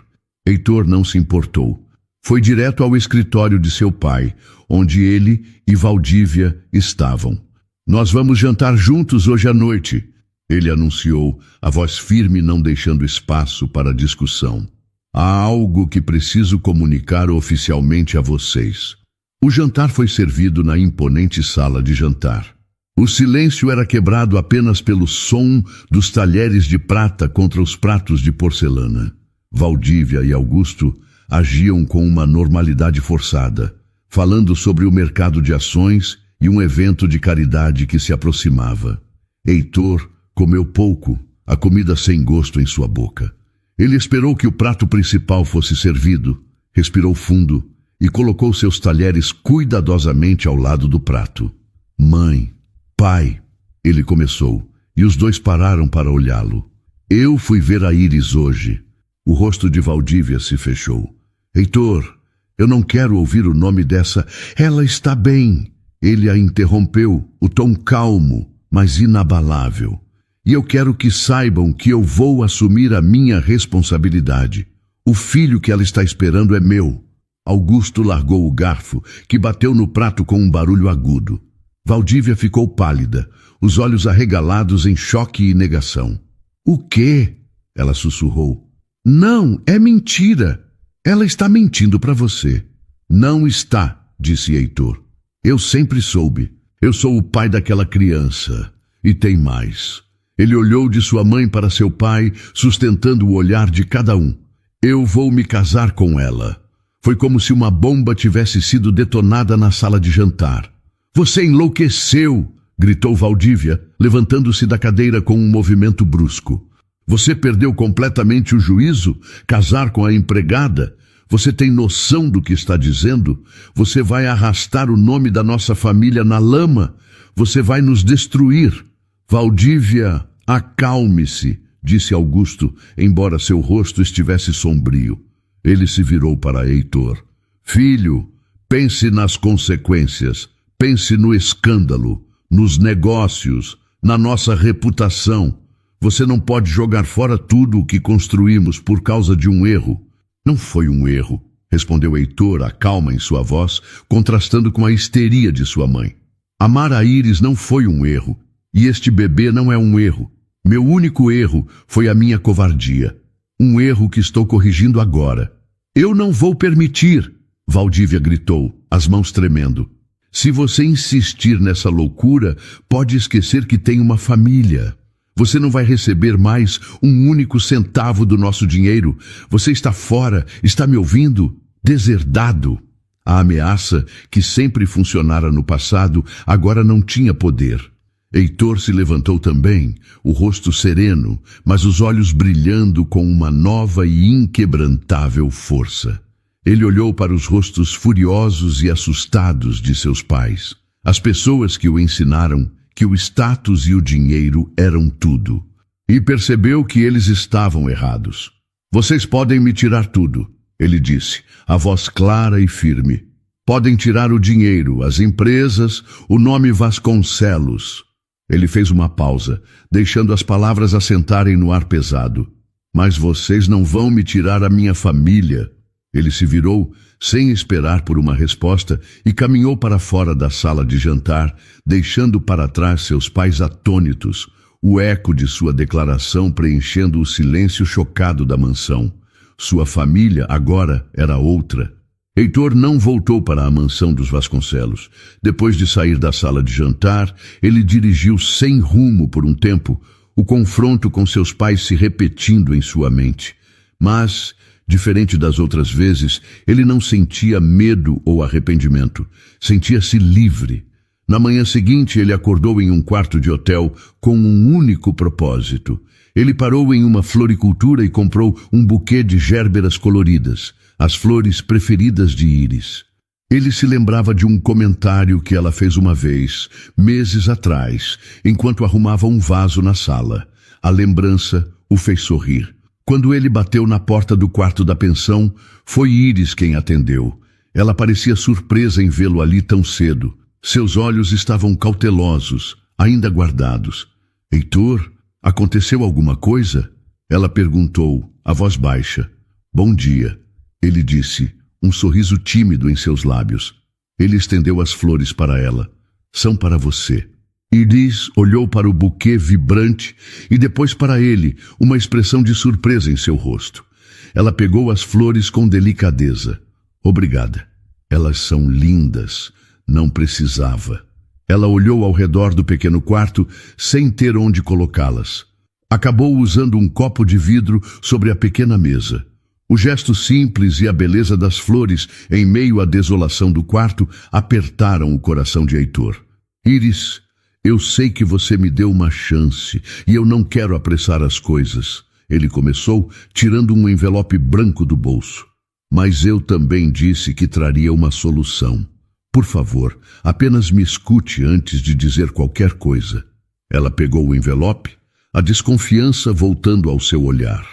A: Heitor não se importou. Foi direto ao escritório de seu pai, onde ele e Valdívia estavam. Nós vamos jantar juntos hoje à noite, ele anunciou, a voz firme não deixando espaço para discussão. Há algo que preciso comunicar oficialmente a vocês. O jantar foi servido na imponente sala de jantar. O silêncio era quebrado apenas pelo som dos talheres de prata contra os pratos de porcelana. Valdívia e Augusto agiam com uma normalidade forçada, falando sobre o mercado de ações e um evento de caridade que se aproximava. Heitor comeu pouco, a comida sem gosto em sua boca. Ele esperou que o prato principal fosse servido, respirou fundo e colocou seus talheres cuidadosamente ao lado do prato. Mãe, pai, ele começou, e os dois pararam para olhá-lo. Eu fui ver a Íris hoje. O rosto de Valdívia se fechou. Heitor, eu não quero ouvir o nome dessa... Ela está bem. Ele a interrompeu, o tom calmo, mas inabalável. E eu quero que saibam que eu vou assumir a minha responsabilidade. O filho que ela está esperando é meu. Augusto largou o garfo, que bateu no prato com um barulho agudo. Valdívia ficou pálida, os olhos arregalados em choque e negação. O quê? Ela sussurrou. Não, é mentira. Ela está mentindo para você. Não está, disse Heitor. Eu sempre soube. Eu sou o pai daquela criança. E tem mais. Ele olhou de sua mãe para seu pai, sustentando o olhar de cada um. Eu vou me casar com ela. Foi como se uma bomba tivesse sido detonada na sala de jantar. Você enlouqueceu! Gritou Valdívia, levantando-se da cadeira com um movimento brusco. Você perdeu completamente o juízo? Casar com a empregada? Você tem noção do que está dizendo? Você vai arrastar o nome da nossa família na lama? Você vai nos destruir. Valdívia, acalme-se, disse Augusto, embora seu rosto estivesse sombrio. Ele se virou para Heitor. Filho, pense nas consequências, pense no escândalo, nos negócios, na nossa reputação. Você não pode jogar fora tudo o que construímos por causa de um erro. Não foi um erro, respondeu Heitor, a calma em sua voz, contrastando com a histeria de sua mãe. Amar a Íris não foi um erro, e este bebê não é um erro. Meu único erro foi a minha covardia. Um erro que estou corrigindo agora. Eu não vou permitir, Valdívia gritou, as mãos tremendo. Se você insistir nessa loucura, pode esquecer que tem uma família. Você não vai receber mais um único centavo do nosso dinheiro. Você está fora, está me ouvindo? Deserdado. A ameaça, que sempre funcionara no passado, agora não tinha poder. Heitor se levantou também, o rosto sereno, mas os olhos brilhando com uma nova e inquebrantável força. Ele olhou para os rostos furiosos e assustados de seus pais. As pessoas que o ensinaram que o status e o dinheiro eram tudo. E percebeu que eles estavam errados. Vocês podem me tirar tudo, ele disse, a voz clara e firme. Podem tirar o dinheiro, as empresas, o nome Vasconcelos. Ele fez uma pausa, deixando as palavras assentarem no ar pesado. Mas vocês não vão me tirar a minha família. Ele se virou, sem esperar por uma resposta, e caminhou para fora da sala de jantar, deixando para trás seus pais atônitos, o eco de sua declaração preenchendo o silêncio chocado da mansão. Sua família agora era outra. Heitor não voltou para a mansão dos Vasconcelos. Depois de sair da sala de jantar, ele dirigiu sem rumo por um tempo, o confronto com seus pais se repetindo em sua mente. Mas, diferente das outras vezes, ele não sentia medo ou arrependimento. Sentia-se livre. Na manhã seguinte, ele acordou em um quarto de hotel com um único propósito. Ele parou em uma floricultura e comprou um buquê de gérberas coloridas, as flores preferidas de Iris. Ele se lembrava de um comentário que ela fez uma vez, meses atrás, enquanto arrumava um vaso na sala. A lembrança o fez sorrir. Quando ele bateu na porta do quarto da pensão, foi Iris quem atendeu. Ela parecia surpresa em vê-lo ali tão cedo. Seus olhos estavam cautelosos, ainda guardados. Heitor, aconteceu alguma coisa? Ela perguntou, a voz baixa. Bom dia. Ele disse, um sorriso tímido em seus lábios. Ele estendeu as flores para ela. São para você. Iris olhou para o buquê vibrante e depois para ele, uma expressão de surpresa em seu rosto. Ela pegou as flores com delicadeza. Obrigada. Elas são lindas. Não precisava. Ela olhou ao redor do pequeno quarto sem ter onde colocá-las. Acabou usando um copo de vidro sobre a pequena mesa. O gesto simples e a beleza das flores em meio à desolação do quarto apertaram o coração de Heitor. Iris, eu sei que você me deu uma chance e eu não quero apressar as coisas. Ele começou, tirando um envelope branco do bolso. Mas eu também disse que traria uma solução. Por favor, apenas me escute antes de dizer qualquer coisa. Ela pegou o envelope, a desconfiança voltando ao seu olhar.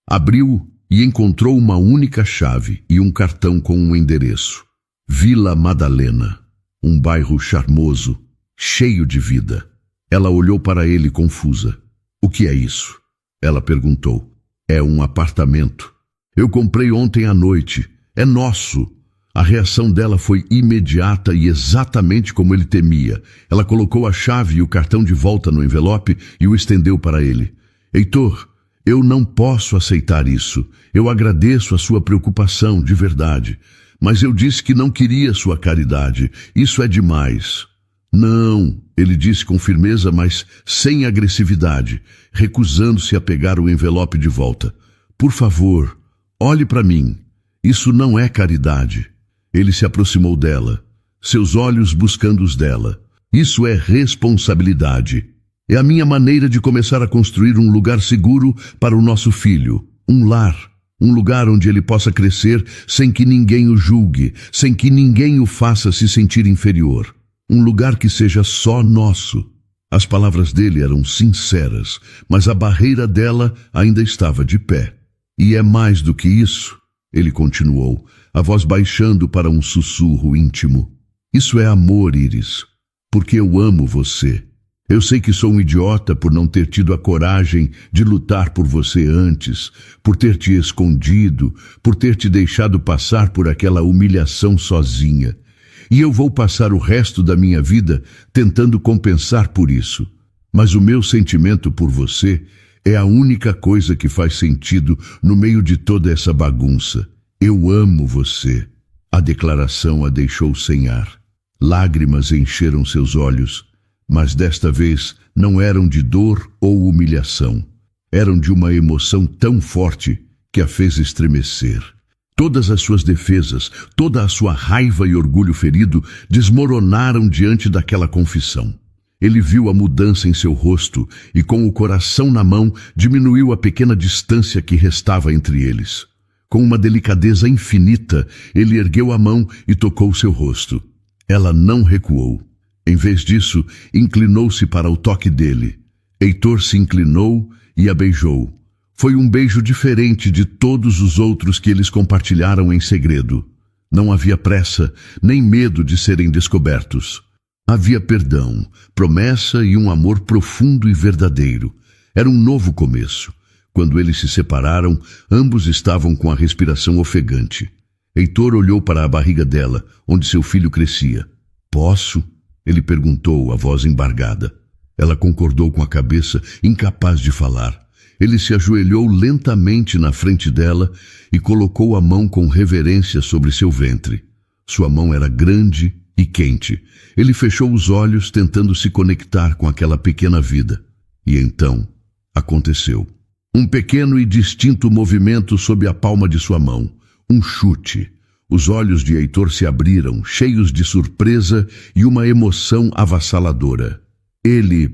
A: Abriu e encontrou uma única chave e um cartão com um endereço. Vila Madalena, um bairro charmoso, cheio de vida. Ela olhou para ele confusa. O que é isso? Ela perguntou. É um apartamento. Eu comprei ontem à noite. É nosso. A reação dela foi imediata e exatamente como ele temia. Ela colocou a chave e o cartão de volta no envelope e o estendeu para ele. Heitor, eu não posso aceitar isso. Eu agradeço a sua preocupação, de verdade. Mas eu disse que não queria sua caridade. Isso é demais. Não, ele disse com firmeza, mas sem agressividade, recusando-se a pegar o envelope de volta. Por favor, olhe para mim. Isso não é caridade. Ele se aproximou dela, seus olhos buscando os dela. Isso é responsabilidade. É a minha maneira de começar a construir um lugar seguro para o nosso filho. Um lar. Um lugar onde ele possa crescer sem que ninguém o julgue, sem que ninguém o faça se sentir inferior. Um lugar que seja só nosso. As palavras dele eram sinceras, mas a barreira dela ainda estava de pé. E é mais do que isso, ele continuou, a voz baixando para um sussurro íntimo. Isso é amor, Iris, porque eu amo você. Eu sei que sou um idiota por não ter tido a coragem de lutar por você antes, por ter te escondido, por ter te deixado passar por aquela humilhação sozinha. E eu vou passar o resto da minha vida tentando compensar por isso. Mas o meu sentimento por você é a única coisa que faz sentido no meio de toda essa bagunça. Eu amo você. A declaração a deixou sem ar. Lágrimas encheram seus olhos, mas desta vez não eram de dor ou humilhação. Eram de uma emoção tão forte que a fez estremecer. Todas as suas defesas, toda a sua raiva e orgulho ferido desmoronaram diante daquela confissão. Ele viu a mudança em seu rosto e, com o coração na mão, diminuiu a pequena distância que restava entre eles. Com uma delicadeza infinita, ele ergueu a mão e tocou seu rosto. Ela não recuou. Em vez disso, inclinou-se para o toque dele. Heitor se inclinou e a beijou. Foi um beijo diferente de todos os outros que eles compartilharam em segredo. Não havia pressa, nem medo de serem descobertos. Havia perdão, promessa e um amor profundo e verdadeiro. Era um novo começo. Quando eles se separaram, ambos estavam com a respiração ofegante. Heitor olhou para a barriga dela, onde seu filho crescia. "Posso?" ele perguntou, a voz embargada. Ela concordou com a cabeça, incapaz de falar. Ele se ajoelhou lentamente na frente dela e colocou a mão com reverência sobre seu ventre. Sua mão era grande e quente. Ele fechou os olhos, tentando se conectar com aquela pequena vida. E então, aconteceu. Um pequeno e distinto movimento sob a palma de sua mão. Um chute. Os olhos de Heitor se abriram, cheios de surpresa e uma emoção avassaladora. Ele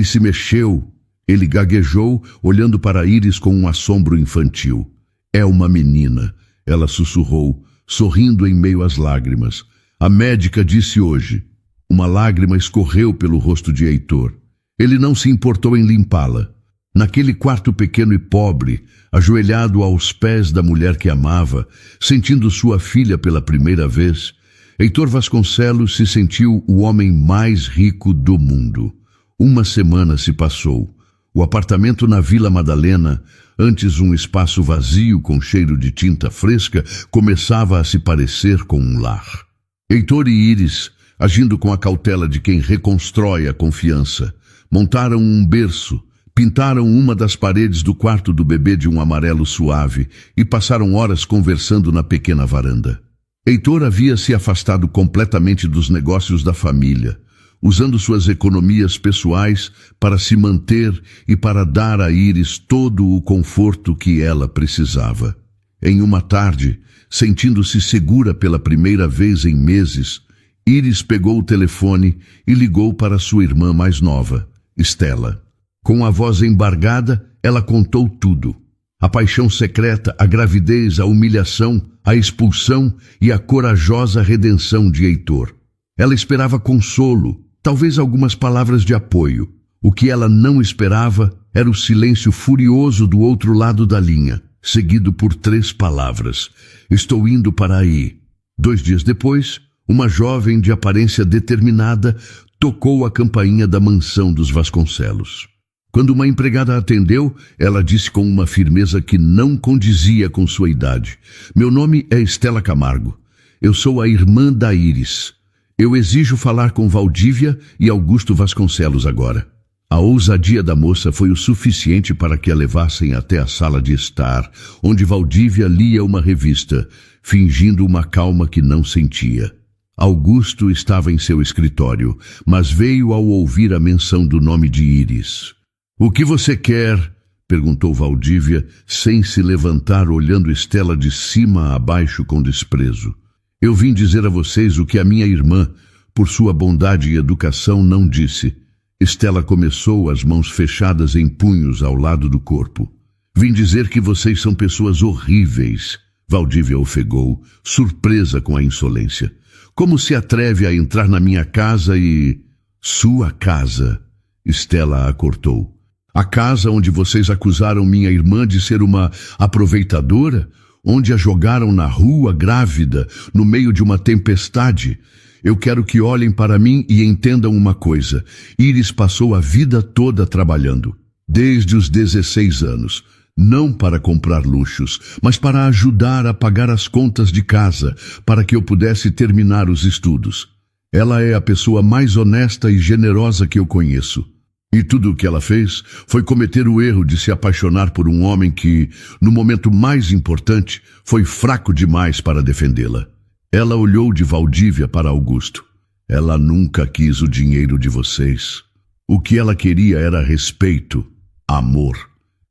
A: se mexeu. Ele gaguejou, olhando para Iris com um assombro infantil. "É uma menina", ela sussurrou, sorrindo em meio às lágrimas. "A médica disse hoje." Uma lágrima escorreu pelo rosto de Heitor. Ele não se importou em limpá-la. Naquele quarto pequeno e pobre, ajoelhado aos pés da mulher que amava, sentindo sua filha pela primeira vez, Heitor Vasconcelos se sentiu o homem mais rico do mundo. Uma semana se passou. O apartamento na Vila Madalena, antes um espaço vazio com cheiro de tinta fresca, começava a se parecer com um lar. Heitor e Iris, agindo com a cautela de quem reconstrói a confiança, montaram um berço, pintaram uma das paredes do quarto do bebê de um amarelo suave e passaram horas conversando na pequena varanda. Heitor havia se afastado completamente dos negócios da família, usando suas economias pessoais para se manter e para dar a Iris todo o conforto que ela precisava. Em uma tarde, sentindo-se segura pela primeira vez em meses, Iris pegou o telefone e ligou para sua irmã mais nova, Estela. Com a voz embargada, ela contou tudo. A paixão secreta, a gravidez, a humilhação, a expulsão e a corajosa redenção de Heitor. Ela esperava consolo, talvez algumas palavras de apoio. O que ela não esperava era o silêncio furioso do outro lado da linha, seguido por 3 palavras: "Estou indo para aí." 2 dias depois, uma jovem de aparência determinada tocou a campainha da mansão dos Vasconcelos. Quando uma empregada atendeu, ela disse com uma firmeza que não condizia com sua idade: "Meu nome é Estela Camargo. Eu sou a irmã da Iris. Eu exijo falar com Valdívia e Augusto Vasconcelos agora." A ousadia da moça foi o suficiente para que a levassem até a sala de estar, onde Valdívia lia uma revista, fingindo uma calma que não sentia. Augusto estava em seu escritório, mas veio ao ouvir a menção do nome de Iris. "O que você quer?" perguntou Valdívia, sem se levantar, olhando Estela de cima a baixo com desprezo. "Eu vim dizer a vocês o que a minha irmã, por sua bondade e educação, não disse." Estela começou, as mãos fechadas em punhos ao lado do corpo. "Vim dizer que vocês são pessoas horríveis." Valdívia ofegou, surpresa com a insolência. "Como se atreve a entrar na minha casa e..." "Sua casa," Estela a cortou. "A casa onde vocês acusaram minha irmã de ser uma aproveitadora? Onde a jogaram na rua grávida, no meio de uma tempestade? Eu quero que olhem para mim e entendam uma coisa. Iris passou a vida toda trabalhando, desde os 16 anos. Não para comprar luxos, mas para ajudar a pagar as contas de casa, para que eu pudesse terminar os estudos. Ela é a pessoa mais honesta e generosa que eu conheço. E tudo o que ela fez foi cometer o erro de se apaixonar por um homem que, no momento mais importante, foi fraco demais para defendê-la." Ela olhou de Valdívia para Augusto. Ela nunca quis o dinheiro de vocês. O que ela queria era respeito, amor.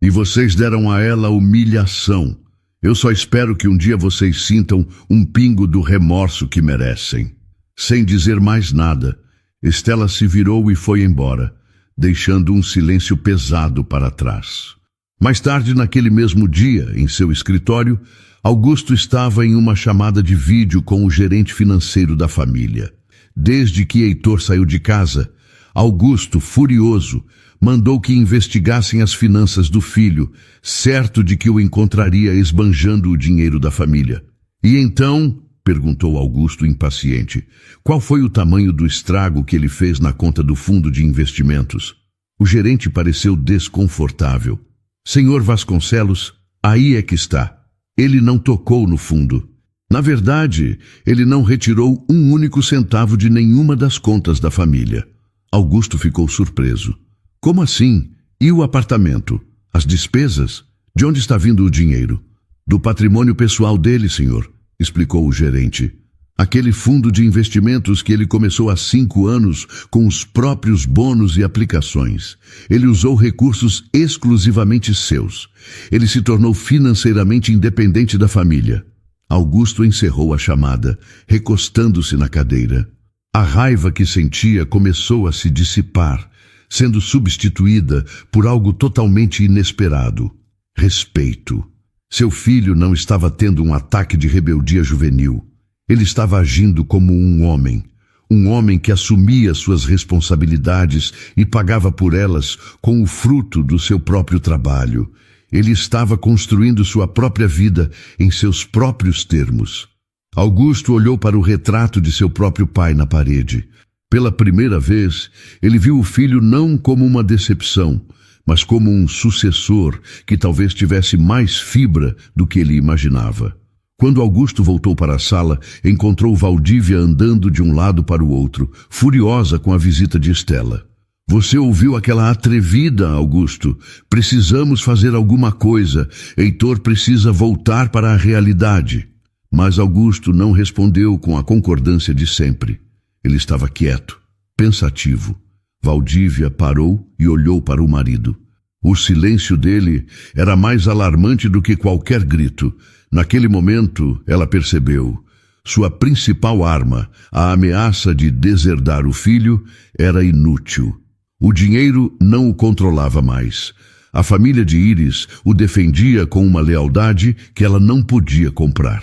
A: E vocês deram a ela humilhação. Eu só espero que um dia vocês sintam um pingo do remorso que merecem. Sem dizer mais nada, Estela se virou e foi embora, deixando um silêncio pesado para trás. Mais tarde, naquele mesmo dia, em seu escritório, Augusto estava em uma chamada de vídeo com o gerente financeiro da família. Desde que Heitor saiu de casa, Augusto, furioso, mandou que investigassem as finanças do filho, certo de que o encontraria esbanjando o dinheiro da família. E então, perguntou Augusto impaciente, qual foi o tamanho do estrago que ele fez na conta do fundo de investimentos? O gerente pareceu desconfortável. Senhor Vasconcelos, aí é que está. Ele não tocou no fundo. Na verdade, ele não retirou um único centavo de nenhuma das contas da família. Augusto ficou surpreso. Como assim? E o apartamento? As despesas? De onde está vindo o dinheiro? Do patrimônio pessoal dele, senhor, explicou o gerente. Aquele fundo de investimentos que ele começou há 5 anos com os próprios bônus e aplicações. Ele usou recursos exclusivamente seus. Ele se tornou financeiramente independente da família. Augusto encerrou a chamada, recostando-se na cadeira. A raiva que sentia começou a se dissipar, sendo substituída por algo totalmente inesperado. Respeito. Seu filho não estava tendo um ataque de rebeldia juvenil. Ele estava agindo como um homem que assumia suas responsabilidades e pagava por elas com o fruto do seu próprio trabalho. Ele estava construindo sua própria vida em seus próprios termos. Augusto olhou para o retrato de seu próprio pai na parede. Pela primeira vez, ele viu o filho não como uma decepção, mas como um sucessor que talvez tivesse mais fibra do que ele imaginava. Quando Augusto voltou para a sala, encontrou Valdívia andando de um lado para o outro, furiosa com a visita de Estela. Você ouviu aquela atrevida, Augusto? Precisamos fazer alguma coisa. Heitor precisa voltar para a realidade. Mas Augusto não respondeu com a concordância de sempre. Ele estava quieto, pensativo. Valdívia parou e olhou para o marido. O silêncio dele era mais alarmante do que qualquer grito. Naquele momento, ela percebeu. Sua principal arma, a ameaça de deserdar o filho, era inútil. O dinheiro não o controlava mais. A família de Íris o defendia com uma lealdade que ela não podia comprar.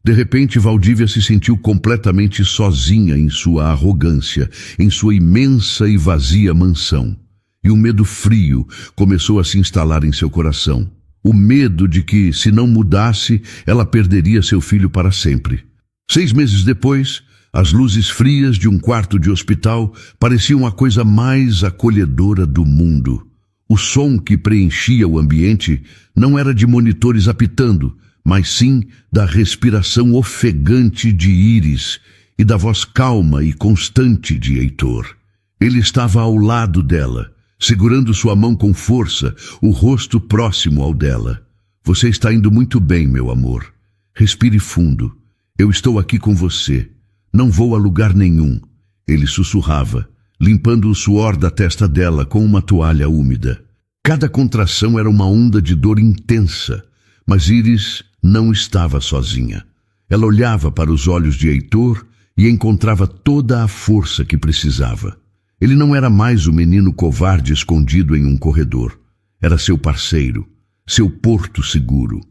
A: De repente, Valdívia se sentiu completamente sozinha em sua arrogância, em sua imensa e vazia mansão. E um medo frio começou a se instalar em seu coração. O medo de que, se não mudasse, ela perderia seu filho para sempre. 6 meses depois, as luzes frias de um quarto de hospital pareciam a coisa mais acolhedora do mundo. O som que preenchia o ambiente não era de monitores apitando, mas sim da respiração ofegante de Íris e da voz calma e constante de Heitor. Ele estava ao lado dela, segurando sua mão com força, o rosto próximo ao dela. Você está indo muito bem, meu amor. Respire fundo. Eu estou aqui com você. Não vou a lugar nenhum. Ele sussurrava, limpando o suor da testa dela com uma toalha úmida. Cada contração era uma onda de dor intensa, mas Íris não estava sozinha. Ela olhava para os olhos de Heitor e encontrava toda a força que precisava. Ele não era mais o menino covarde escondido em um corredor. Era seu parceiro, seu porto seguro.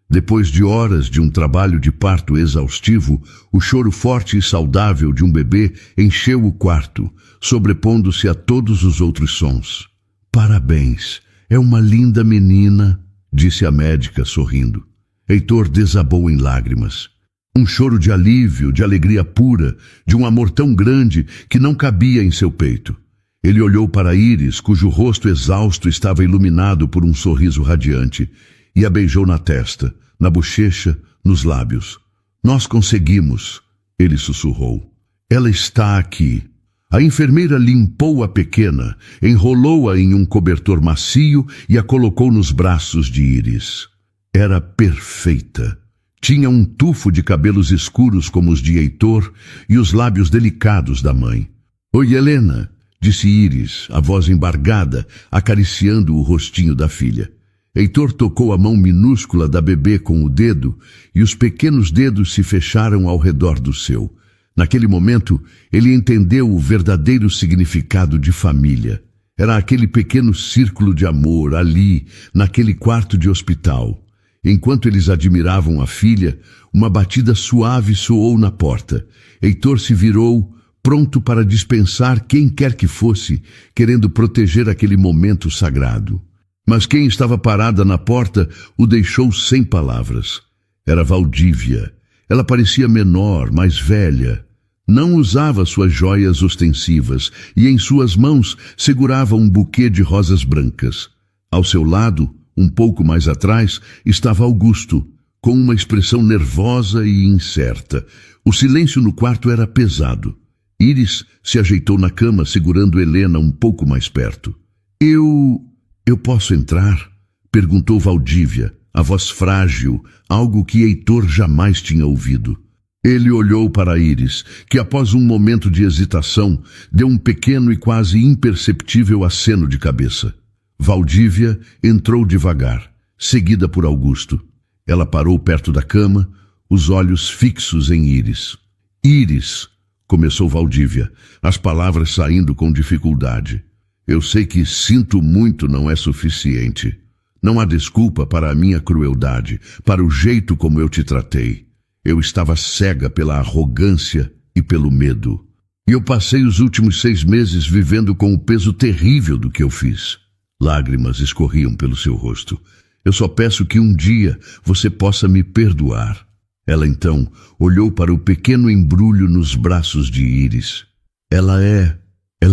A: Depois de horas de um trabalho de parto exaustivo, o choro forte e saudável de um bebê encheu o quarto, sobrepondo-se a todos os outros sons. Parabéns, é uma linda menina, disse a médica sorrindo. Heitor desabou em lágrimas. Um choro de alívio, de alegria pura, de um amor tão grande que não cabia em seu peito. Ele olhou para Íris, cujo rosto exausto estava iluminado por um sorriso radiante, e a beijou na testa, na bochecha, nos lábios. Nós conseguimos, ele sussurrou. Ela está aqui. A enfermeira limpou a pequena, enrolou-a em um cobertor macio e a colocou nos braços de Íris. Era perfeita. Tinha um tufo de cabelos escuros como os de Heitor e os lábios delicados da mãe. «Oi, Helena», disse Íris, a voz embargada, acariciando o rostinho da filha. Heitor tocou a mão minúscula da bebê com o dedo e os pequenos dedos se fecharam ao redor do seu. Naquele momento, ele entendeu o verdadeiro significado de família. Era aquele pequeno círculo de amor ali, naquele quarto de hospital. Enquanto eles admiravam a filha, uma batida suave soou na porta. Heitor se virou, pronto para dispensar quem quer que fosse, querendo proteger aquele momento sagrado. Mas quem estava parada na porta o deixou sem palavras. Era Valdívia. Ela parecia menor, mais velha. Não usava suas joias ostensivas e em suas mãos segurava um buquê de rosas brancas. Ao seu lado, um pouco mais atrás, estava Augusto, com uma expressão nervosa e incerta. O silêncio no quarto era pesado. Íris se ajeitou na cama, segurando Helena um pouco mais perto. Eu posso entrar? Perguntou Valdívia, a voz frágil, algo que Heitor jamais tinha ouvido. Ele olhou para Íris, que após um momento de hesitação, deu um pequeno e quase imperceptível aceno de cabeça. Valdívia entrou devagar, seguida por Augusto. Ela parou perto da cama, os olhos fixos em Íris. Íris, começou Valdívia, as palavras saindo com dificuldade. Eu sei que sinto muito não é suficiente. Não há desculpa para a minha crueldade, para o jeito como eu te tratei. Eu estava cega pela arrogância e pelo medo. E eu passei os últimos 6 meses vivendo com o peso terrível do que eu fiz. Lágrimas escorriam pelo seu rosto. Eu só peço que um dia você possa me perdoar. Ela então olhou para o pequeno embrulho nos braços de Íris. Ela é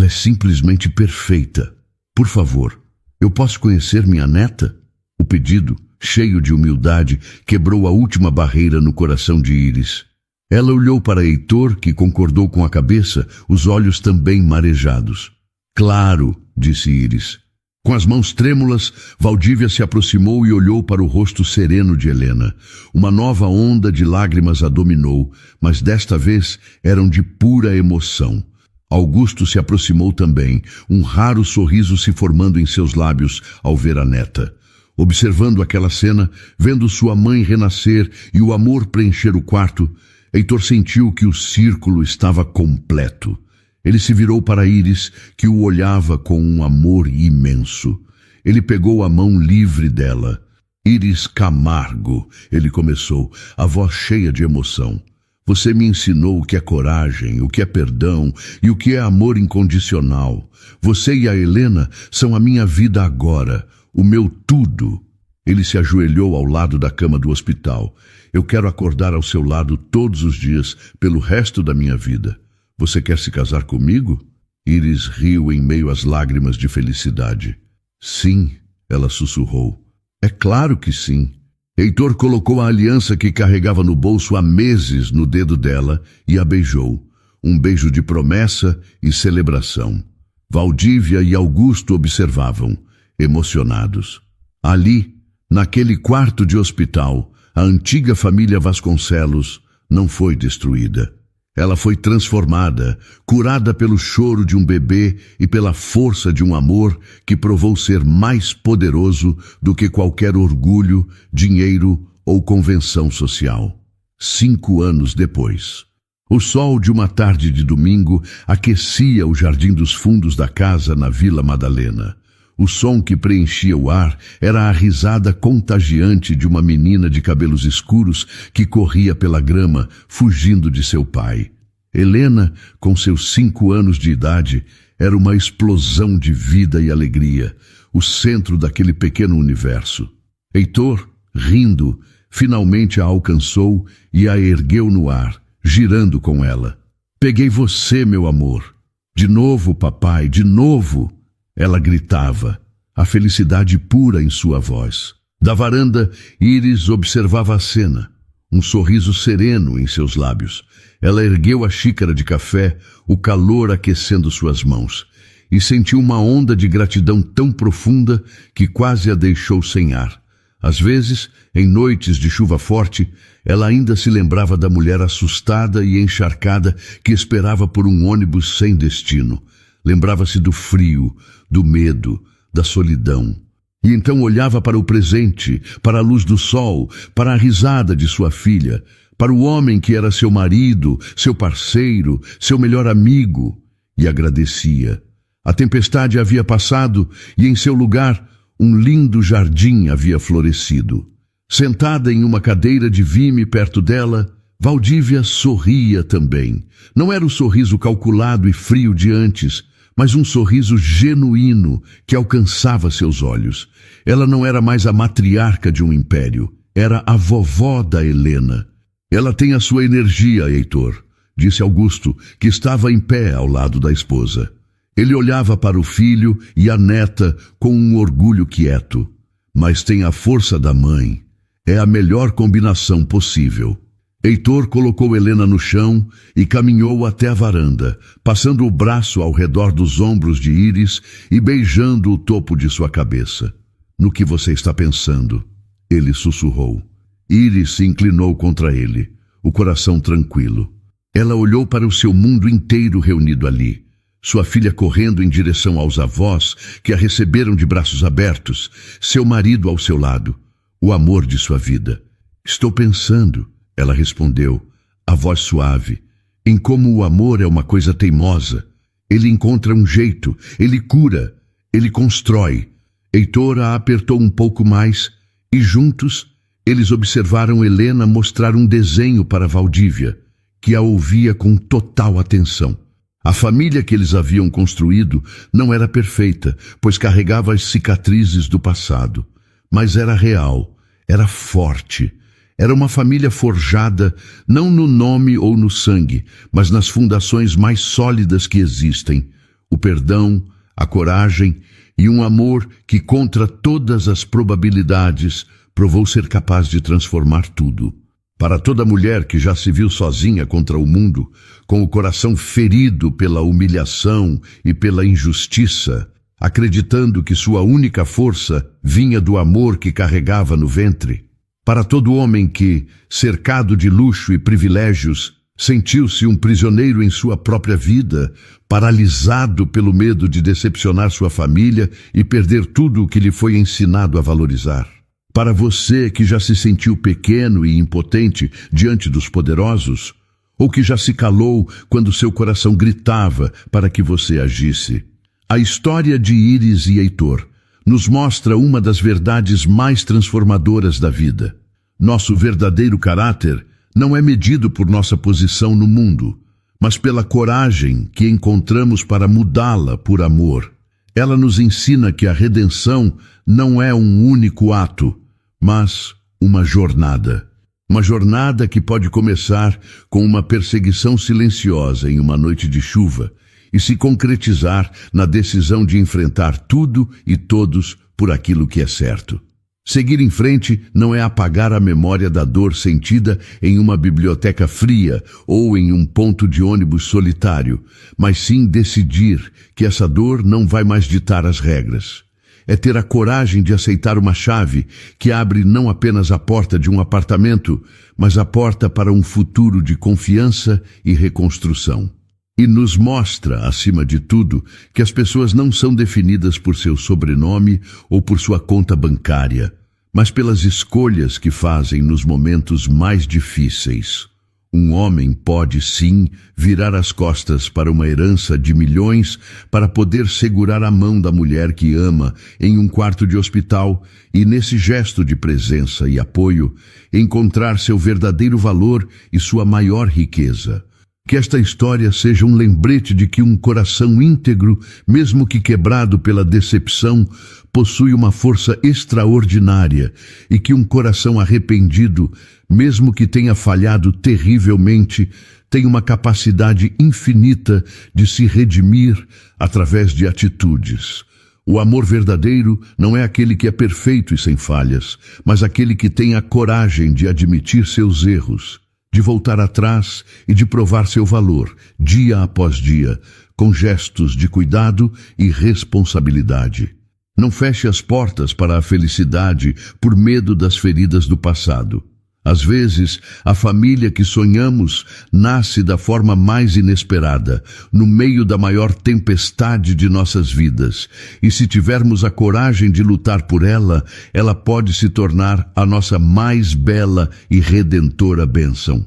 A: simplesmente perfeita. Por favor, eu posso conhecer minha neta? O pedido, cheio de humildade, quebrou a última barreira no coração de Íris. Ela olhou para Heitor, que concordou com a cabeça, os olhos também marejados. Claro, disse Íris. Com as mãos trêmulas, Valdívia se aproximou e olhou para o rosto sereno de Helena. Uma nova onda de lágrimas a dominou, mas desta vez eram de pura emoção. Augusto se aproximou também, um raro sorriso se formando em seus lábios ao ver a neta. Observando aquela cena, vendo sua mãe renascer e o amor preencher o quarto, Heitor sentiu que o círculo estava completo. Ele se virou para Íris, que o olhava com um amor imenso. Ele pegou a mão livre dela. Íris Camargo, ele começou, a voz cheia de emoção. Você me ensinou o que é coragem, o que é perdão e o que é amor incondicional. Você e a Helena são a minha vida agora, o meu tudo. Ele se ajoelhou ao lado da cama do hospital. Eu quero acordar ao seu lado todos os dias, pelo resto da minha vida. Você quer se casar comigo? Íris riu em meio às lágrimas de felicidade. Sim, ela sussurrou. É claro que sim. Heitor colocou a aliança que carregava no bolso há meses no dedo dela e a beijou. Um beijo de promessa e celebração. Valdívia e Augusto observavam, emocionados. Ali, naquele quarto de hospital, a antiga família Vasconcelos não foi destruída. Ela foi transformada, curada pelo choro de um bebê e pela força de um amor que provou ser mais poderoso do que qualquer orgulho, dinheiro ou convenção social. 5 anos depois. O sol de uma tarde de domingo aquecia o jardim dos fundos da casa na Vila Madalena. O som que preenchia o ar era a risada contagiante de uma menina de cabelos escuros que corria pela grama, fugindo de seu pai. Helena, com seus 5 anos de idade, era uma explosão de vida e alegria, o centro daquele pequeno universo. Heitor, rindo, finalmente a alcançou e a ergueu no ar, girando com ela. Peguei você, meu amor. De novo, papai, de novo. Ela gritava, a felicidade pura em sua voz. Da varanda, Íris observava a cena, um sorriso sereno em seus lábios. Ela ergueu a xícara de café, o calor aquecendo suas mãos, e sentiu uma onda de gratidão tão profunda que quase a deixou sem ar. Às vezes, em noites de chuva forte, ela ainda se lembrava da mulher assustada e encharcada que esperava por um ônibus sem destino. Lembrava-se do frio, do medo, da solidão. E então olhava para o presente, para a luz do sol, para a risada de sua filha, para o homem que era seu marido, seu parceiro, seu melhor amigo, e agradecia. A tempestade havia passado e em seu lugar um lindo jardim havia florescido. Sentada em uma cadeira de vime perto dela, Valdívia sorria também. Não era o sorriso calculado e frio de antes, mas um sorriso genuíno que alcançava seus olhos. Ela não era mais a matriarca de um império, era a vovó da Helena. Ela tem a sua energia, Heitor, disse Augusto, que estava em pé ao lado da esposa. Ele olhava para o filho e a neta com um orgulho quieto. Mas tem a força da mãe. É a melhor combinação possível. Heitor colocou Helena no chão e caminhou até a varanda, passando o braço ao redor dos ombros de Íris e beijando o topo de sua cabeça. No que você está pensando? Ele sussurrou. Íris se inclinou contra ele, o coração tranquilo. Ela olhou para o seu mundo inteiro reunido ali. Sua filha correndo em direção aos avós, que a receberam de braços abertos, seu marido ao seu lado, o amor de sua vida. Estou pensando, ela respondeu, a voz suave, em como o amor é uma coisa teimosa. Ele encontra um jeito, ele cura, ele constrói. Heitor a apertou um pouco mais e juntos eles observaram Helena mostrar um desenho para Valdívia, que a ouvia com total atenção. A família que eles haviam construído não era perfeita, pois carregava as cicatrizes do passado. Mas era real, era forte. Era uma família forjada não no nome ou no sangue, mas nas fundações mais sólidas que existem. O perdão, a coragem e um amor que, contra todas as probabilidades, provou ser capaz de transformar tudo. Para toda mulher que já se viu sozinha contra o mundo, com o coração ferido pela humilhação e pela injustiça, acreditando que sua única força vinha do amor que carregava no ventre. Para todo homem que, cercado de luxo e privilégios, sentiu-se um prisioneiro em sua própria vida, paralisado pelo medo de decepcionar sua família e perder tudo o que lhe foi ensinado a valorizar. Para você que já se sentiu pequeno e impotente diante dos poderosos, ou que já se calou quando seu coração gritava para que você agisse. A história de Íris e Heitor nos mostra uma das verdades mais transformadoras da vida. Nosso verdadeiro caráter não é medido por nossa posição no mundo, mas pela coragem que encontramos para mudá-la por amor. Ela nos ensina que a redenção não é um único ato, mas uma jornada. Uma jornada que pode começar com uma perseguição silenciosa em uma noite de chuva e se concretizar na decisão de enfrentar tudo e todos por aquilo que é certo. Seguir em frente não é apagar a memória da dor sentida em uma biblioteca fria ou em um ponto de ônibus solitário, mas sim decidir que essa dor não vai mais ditar as regras. É ter a coragem de aceitar uma chave que abre não apenas a porta de um apartamento, mas a porta para um futuro de confiança e reconstrução. E nos mostra, acima de tudo, que as pessoas não são definidas por seu sobrenome ou por sua conta bancária, mas pelas escolhas que fazem nos momentos mais difíceis. Um homem pode, sim, virar as costas para uma herança de milhões para poder segurar a mão da mulher que ama em um quarto de hospital e, nesse gesto de presença e apoio, encontrar seu verdadeiro valor e sua maior riqueza. Que esta história seja um lembrete de que um coração íntegro, mesmo que quebrado pela decepção, possui uma força extraordinária e que um coração arrependido, mesmo que tenha falhado terrivelmente, tem uma capacidade infinita de se redimir através de atitudes. O amor verdadeiro não é aquele que é perfeito e sem falhas, mas aquele que tem a coragem de admitir seus erros, de voltar atrás e de provar seu valor, dia após dia, com gestos de cuidado e responsabilidade. Não feche as portas para a felicidade por medo das feridas do passado. Às vezes, a família que sonhamos nasce da forma mais inesperada, no meio da maior tempestade de nossas vidas. E se tivermos a coragem de lutar por ela, ela pode se tornar a nossa mais bela e redentora bênção.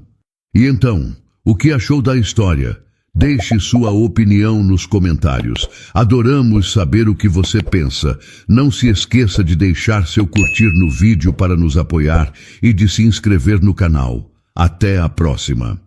A: E então, o que achou da história? Deixe sua opinião nos comentários. Adoramos saber o que você pensa. Não se esqueça de deixar seu curtir no vídeo para nos apoiar e de se inscrever no canal. Até a próxima.